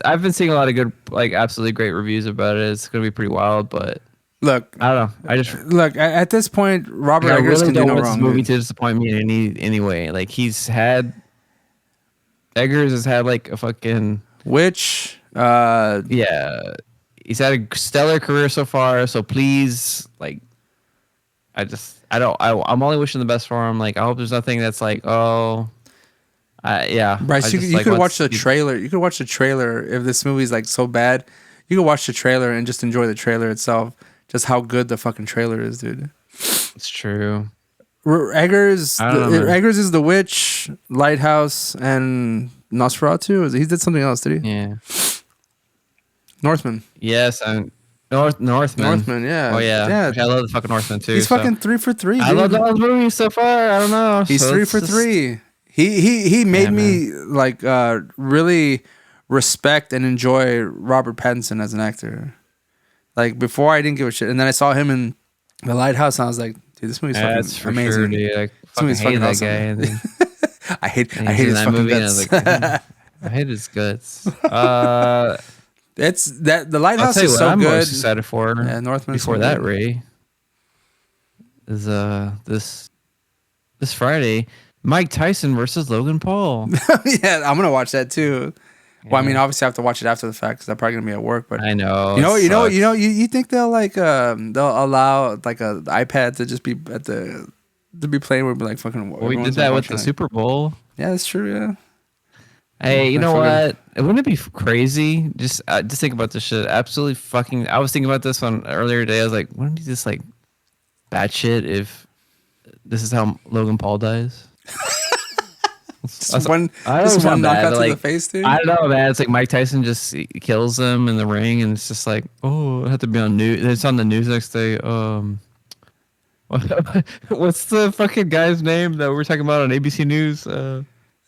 I've been seeing a lot of good, like absolutely great reviews about it. It's gonna be pretty wild, but. Look, I don't know. I just look at this point. Robert Eggers really can do don't no want wrong. this movie to disappoint me in any way. Like Eggers has had like a fucking Witch. Yeah, he's had a stellar career so far. So please, like, I'm only wishing the best for him. Like, I hope there's nothing that's like, yeah. Bryce, you could watch the trailer. You could watch the trailer if this movie's like so bad. You could watch the trailer and just enjoy the trailer itself. Just how good the fucking trailer is, dude. It's true. Eggers is The Witch, Lighthouse, and Nosferatu. He did something else, did he? Yeah. Northman. Yes, and Northman. Northman, yeah. Oh yeah. Yeah. I love the fucking Northman too. He's fucking 3 for 3. Dude. I love those movies so far. I don't know. He's 3 for 3. He made Yeah, me like really respect and enjoy Robert Pattinson as an actor. Like before, I didn't give a shit, and then I saw him in The Lighthouse, and I was like, dude, this movie's fucking That's for amazing. sure, dude. I This fucking movie's hated fucking that awesome. guy. And then I hate and he's in his that fucking movie, and I guts. was like, I hate his guts. It's that The I'll Lighthouse tell you is what so I'm good. most excited for. Yeah, Northman's Before so that, good. Ray, is this Friday, Mike Tyson versus Logan Paul. Yeah, I'm gonna watch that too. Well, I mean, Yeah. obviously, I have to watch it after the fact because I'm probably gonna be at work. But I know. you think they'll they'll allow like a iPad to just be at the to be playing where be like fucking. Well, we did everyone's that with watching the it. Super Bowl. Yeah, that's true. Yeah. Hey, you I know forgot. what? Wouldn't it be crazy? Just think about this shit. Absolutely fucking. I was thinking about this one earlier today. I was like, wouldn't it be just like bad shit if this is how Logan Paul dies? Just one I know it's not knockout bad, to but, the like, face, dude. I don't know, man. It's like Mike Tyson just kills him in the ring, and it's just like, oh, I have to be on news. It's on the news next day. What's the fucking guy's name that we're talking about on ABC News?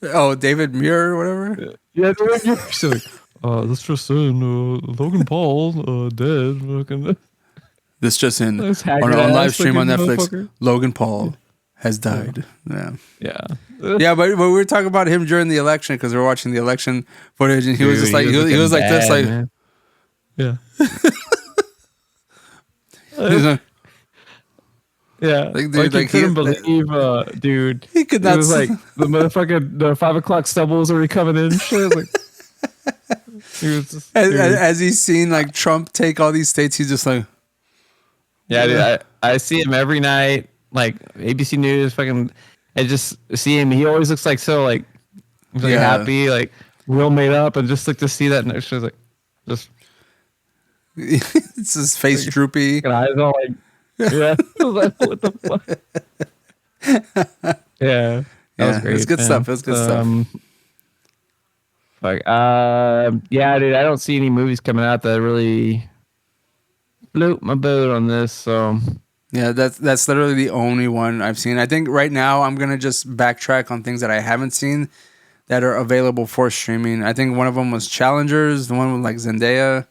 Oh, David Muir or whatever. Yeah, you're still like, that's just in Logan Paul dead. Fucking This just in Those on haggard live ass stream on looking Netflix. motherfucker. Logan Paul has died. Yeah. yeah. Yeah, but we were talking about him during the election because we were watching the election footage, and he was Dude, just like he was like looking this, bad, like man. Yeah. he's like, Yeah, Like, dude, like like, he couldn't he- believe, dude. he could It not was s- like the motherfucking the 5 o'clock stubble was already coming in. And shit. Like, he was just, dude. as he's seen like Trump take all these states, he's just like, Yeah, dude, I see him every night, like ABC News, fucking. I just see him. He always looks like so like, he's like Yeah. happy, like real made up, and just like to see that next year, like just it's his face droopy. fucking eyes all like, yeah, I was like, what the fuck? Yeah, that was Yeah, great. it's good man. stuff. It's good stuff. Fuck. Yeah, dude, I don't see any movies coming out that really float my boat on this. So Yeah, that's literally the only one I've seen. I think right now I'm gonna just backtrack on things that I haven't seen that are available for streaming. I think one of them was Challengers, the one with like Zendaya.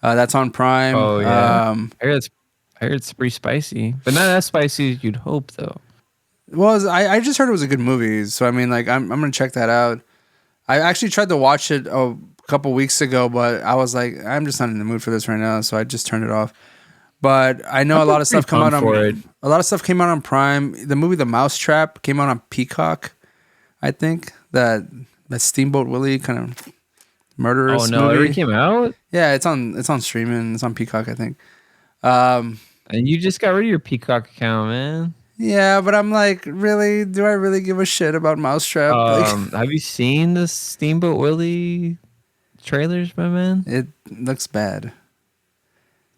That's on Prime. oh yeah, I heard it's pretty spicy, but not as spicy as you'd hope though. Well, I just heard it was a good movie, so I mean, like I'm gonna check that out. I actually tried to watch it a couple weeks ago, but I was like, I'm just not in the mood for this right now, so I just turned it off. But I know a lot of stuff come out for it. on a lot of stuff came out on Prime. The movie The Mousetrap came out on Peacock, I think. That Steamboat Willie kind of murderous Oh no, it movie. already came out, Yeah, it's on streaming. It's on Peacock, I think. and you just got rid of your Peacock account, man. Yeah, but I'm like, really? Do I really give a shit about Mousetrap? Have you seen the Steamboat Willie trailers, my man? It looks bad.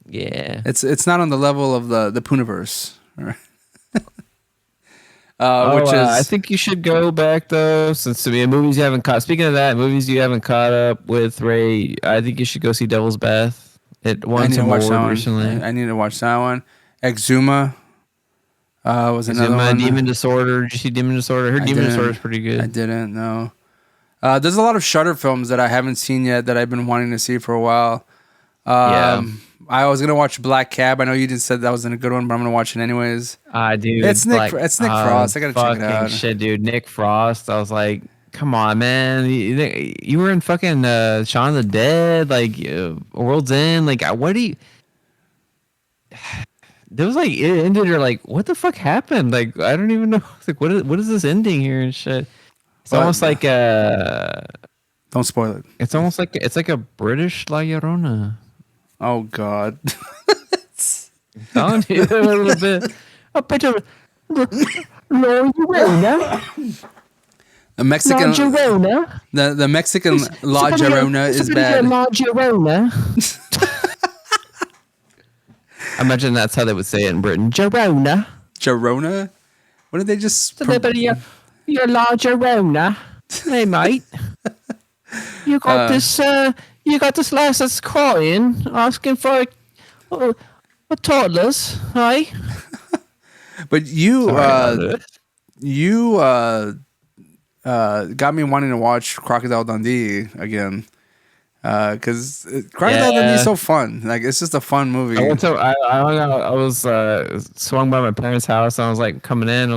Yeah. It's not on the level of the Pooniverse. Right? Oh, Which is I think you should go back though, since to me movies you haven't caught. Speaking of that, movies you haven't caught up with, Ray. I think you should go see Devil's Bath. It I won need to some watch that award one. recently. I need to watch that one. Exuma was another one. Demon Disorder. Did you see Demon Disorder? I heard I Demon didn't. Disorder is pretty good. I didn't know. There's a lot of Shudder films that I haven't seen yet that I've been wanting to see for a while. Yeah. I was gonna watch Black Cab. I know you just said that wasn't a good one, but I'm gonna watch it anyways. Dude, It's Nick Frost. I gotta check it fucking out. Shit, dude. Nick Frost. I was like, come on, man. You were in fucking Shaun of the Dead, like World's End. Like, what do you? There was like it ended or like what the fuck happened? Like I don't even know. It's like what is this ending here and shit? It's Well, almost like Don't spoil it. it's almost like it's like a British La Llorona. Oh God. I'm telling you a little bit. A bit of La Llorona. The Mexican La Llorona. the Mexican La Llorona is bad. La Llorona. I imagine that's how they would say it in Britain. Llorona. Llorona? What did they just? You're La Llorona. Hey, mate. You got this. You got this lass that's crying, asking for a toddlers. Hey. But you got me wanting to watch Crocodile Dundee again. Because Crocodile Dundee is so fun. Like, it's just a fun movie. I was swung by my parents' house, and I was like coming in. I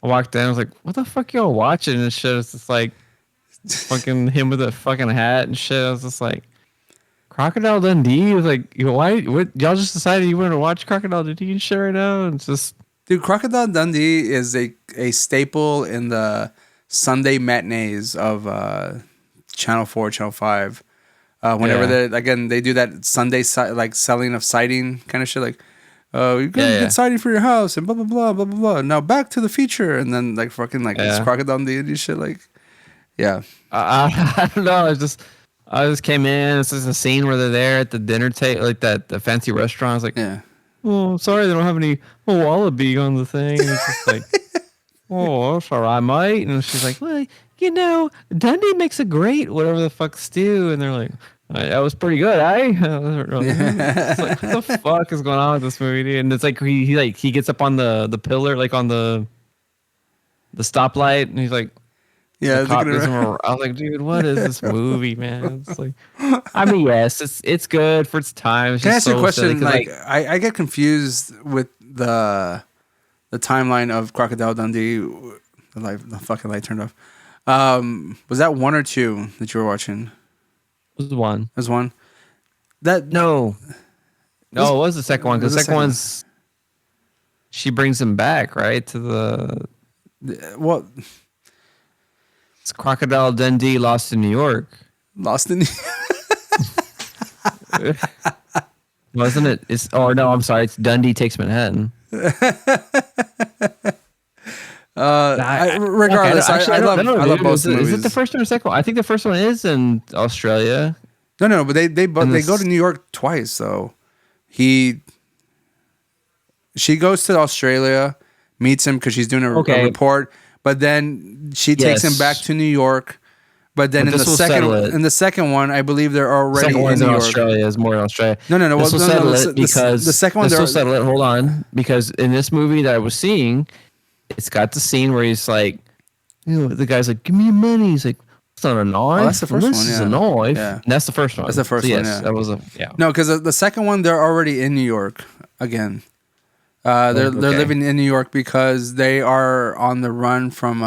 walked in. I was like, "What the fuck y'all watching?" And shit. It's just like fucking him with a fucking hat and shit. I was just like, Crocodile Dundee. I was like, why? What? Y'all just decided you wanted to watch Crocodile Dundee and shit right now? And it's just, dude, Crocodile Dundee is a staple in the Sunday matinees of Channel 4, Channel 5. Whenever they do that Sunday like selling of siding kind of shit, like, you can get siding for your house and blah blah blah blah blah blah. Now back to the feature, and then like fucking like it's Crocodile Dundee shit, like, yeah. I don't know. I just came in. It's just a scene where they're there at the dinner table, like the fancy restaurant. I was like, yeah. Oh, sorry, they don't have any wallaby on the thing. It's just like, oh, that's all right, mate. And she's like, well, Dundee makes a great whatever the fuck stew. And they're like, that was pretty good, eh? It's like, what the fuck is going on with this movie, dude? And it's like he gets up on the pillar, like on the stoplight, and he's like, yeah. I was like, dude, what is this movie, man? It's like, I mean, yes, it's good for its time. It's Can I just ask you a so question? silly, Like, I get confused with the timeline of Crocodile Dundee. The fucking light turned off. Was that 1 or 2 that you were watching? it was one. It was 1. That No, it was the second one, because the second one's she brings him back, right, to the what? It's Crocodile Dundee Lost in New York. Lost in. Wasn't it? No, I'm sorry. It's Dundee Takes Manhattan. Regardless, I love both movies. Is it the first one or second one? I think the first one is in Australia. No, but they go to New York twice though. She goes to Australia, meets him because she's doing a report, but then she takes him back to New York. But then in the second one, I believe they're already in New York. Australia. Is more in Australia. No. This will settle it because the second one. This will settle it. Hold on, because in this movie that I was seeing, it's got the scene where he's like, the guy's like, "Give me your money." He's like, "It's not a knife. Oh, that's the first one. This is a knife." Yeah. And that's the first one. That's the first one. Yes, that was No, because the second one, they're already in New York again. They're living in New York because they are on the run from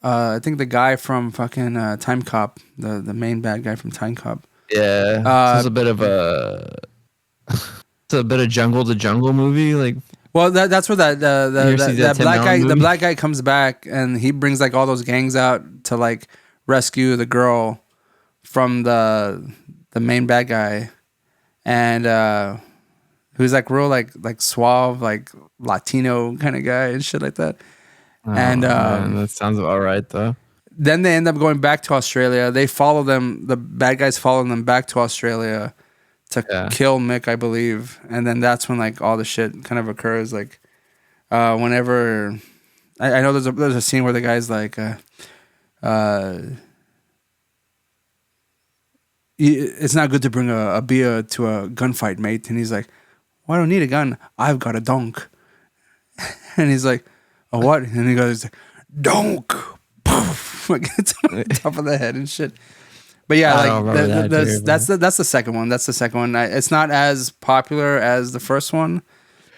I think the guy from fucking Time Cop, the main bad guy from Time Cop. Yeah, it's a bit of a jungle to jungle movie, like. Well, that's where that black guy comes back, and he brings like all those gangs out to like rescue the girl from the main bad guy, and who's like real like suave, like Latino kind of guy and shit like that. And man, that sounds all right though. Then they end up going back to Australia. They follow them. The bad guys follow them back to Australia to kill Mick, I believe. And then that's when like all the shit kind of occurs. Like whenever I know there's a scene where the guy's like, it's not good to bring a beer to a gunfight, mate. And he's like, well, I don't need a gun. I've got a donk. And he's like, a what? And he goes, donk. Poof. Like it's on the top of the head and shit. But yeah, like that's the second one. That's the second one. It's not as popular as the first one,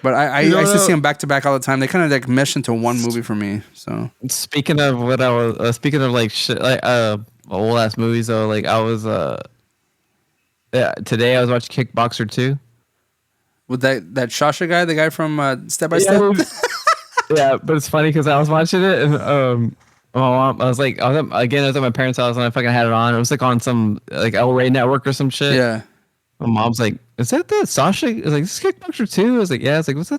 but I used to see them back to back all the time. They kind of like mesh into one movie for me. So speaking of what I was speaking of like shit, like old ass movies though, like I was today I was watching Kickboxer 2. With that Shasha guy, the guy from Step by Step. Yeah, but it's funny because I was watching it and my mom, I was at my parents' house and I fucking had it on. It was like on some like El Rey network or some shit. Yeah. My mom's like, "Is that Sasha?" I was like, "This is Kickboxer 2." I was like, "Yeah." I was like, "Was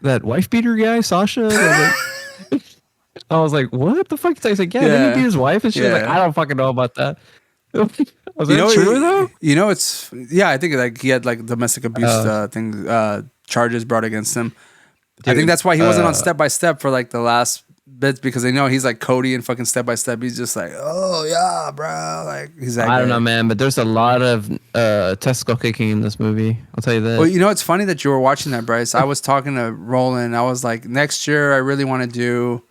that wife beater guy, Sasha?" I was like, "What the fuck?" He's like, "Yeah, didn't he beat his wife?" And she was like, "I don't fucking know about that." I was like, "True though?" It's I think like he had like domestic abuse charges brought against him. Dude, I think that's why he wasn't on Step by Step for like the last bits, because they know he's like Cody in fucking Step by Step. He's just like, oh yeah, bro. Like he's like, I don't know, man, but there's a lot of testicle kicking in this movie. I'll tell you that. Well, it's funny that you were watching that, Bryce. I was talking to Roland. I was like, next year I really want to do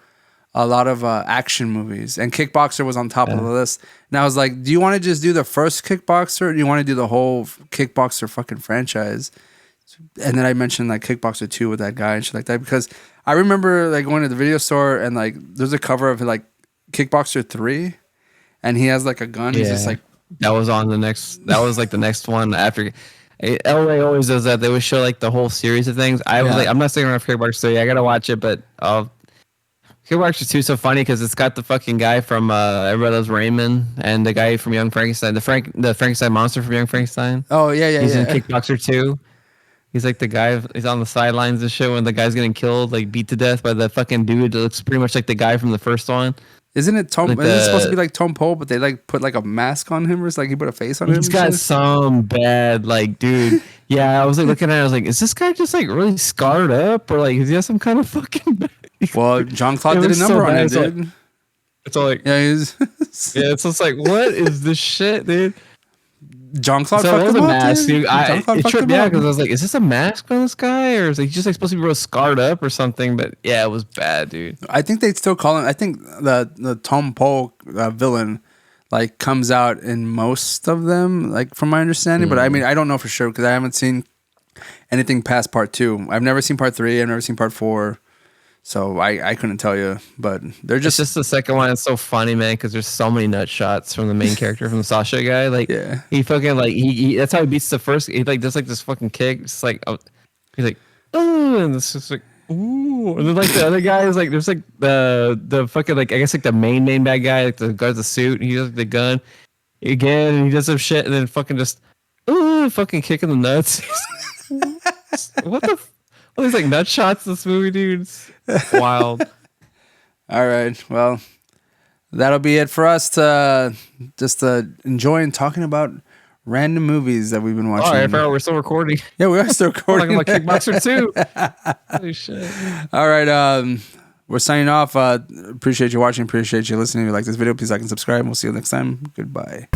a lot of action movies, and Kickboxer was on top of the list. And I was like, do you want to just do the first Kickboxer, or do you want to do the whole Kickboxer fucking franchise? And then I mentioned like Kickboxer 2 with that guy and shit like that, because I remember like going to the video store and like there's a cover of like Kickboxer 3, and he has like a gun. He's just like, that was on the next. That was like the next one after. LA always does that. They always show like the whole series of things. I was like, I'm not saying around Kickboxer 3. I gotta watch it, but Kickboxer 2 is so funny because it's got the fucking guy from Everybody Loves Raymond and the guy from Young Frankenstein, the Frankenstein monster from Young Frankenstein. oh yeah, He's in Kickboxer 2. He's like the guy. He's on the sidelines and shit when the guy's getting killed, like beat to death by the fucking dude that looks pretty much like the guy from the first one. Isn't it Tom? Like isn't it supposed to be like Tom Poe, but they like put like a mask on him, or it's like he put a face on him? He's got some bad, like, dude. Yeah, I was like looking at it. I was like, is this guy just like really scarred up, or like is he have some kind of fucking? Well, Jean-Claude did a number on it, dude. It's all like, yeah, he's yeah. It's just like, what is this shit, dude? Jean-Claude So it fucked was him a up, mask, dude. dude. Jean-Claude It fucked tripped him me out up. because I was like, is this a mask on this guy, or is he just like supposed to be real scarred up or something? But yeah, it was bad, dude. I think they'd still call him. I think the Tom Poe villain like comes out in most of them, like from my understanding. But I mean, I don't know for sure because I haven't seen anything past part 2. I've never seen part 3. I've never seen part 4. So I couldn't tell you, but they're It's just the second one. It's so funny, man, because there's so many nut shots from the main character, from the Sasha guy. Like, he fucking like he that's how he beats the first. He like does like this fucking kick. It's like, oh, he's like, oh, and it's just like, ooh, and then like the other guy is like, there's like the fucking like I guess like the main bad guy, like the guy with the suit. He does like, the gun again, and he does some shit, and then fucking just, ooh, fucking kicking the nuts. What the. All these like nut shots in this movie, dude. It's wild. All right. Well, that'll be it for us to just enjoy and talking about random movies that we've been watching. Oh, I forgot we're still recording. Yeah, we are still recording. We're talking about Kickboxer 2. Holy shit. All right. We're signing off. Appreciate you watching. Appreciate you listening. If you like this video, please like and subscribe. We'll see you next time. Goodbye.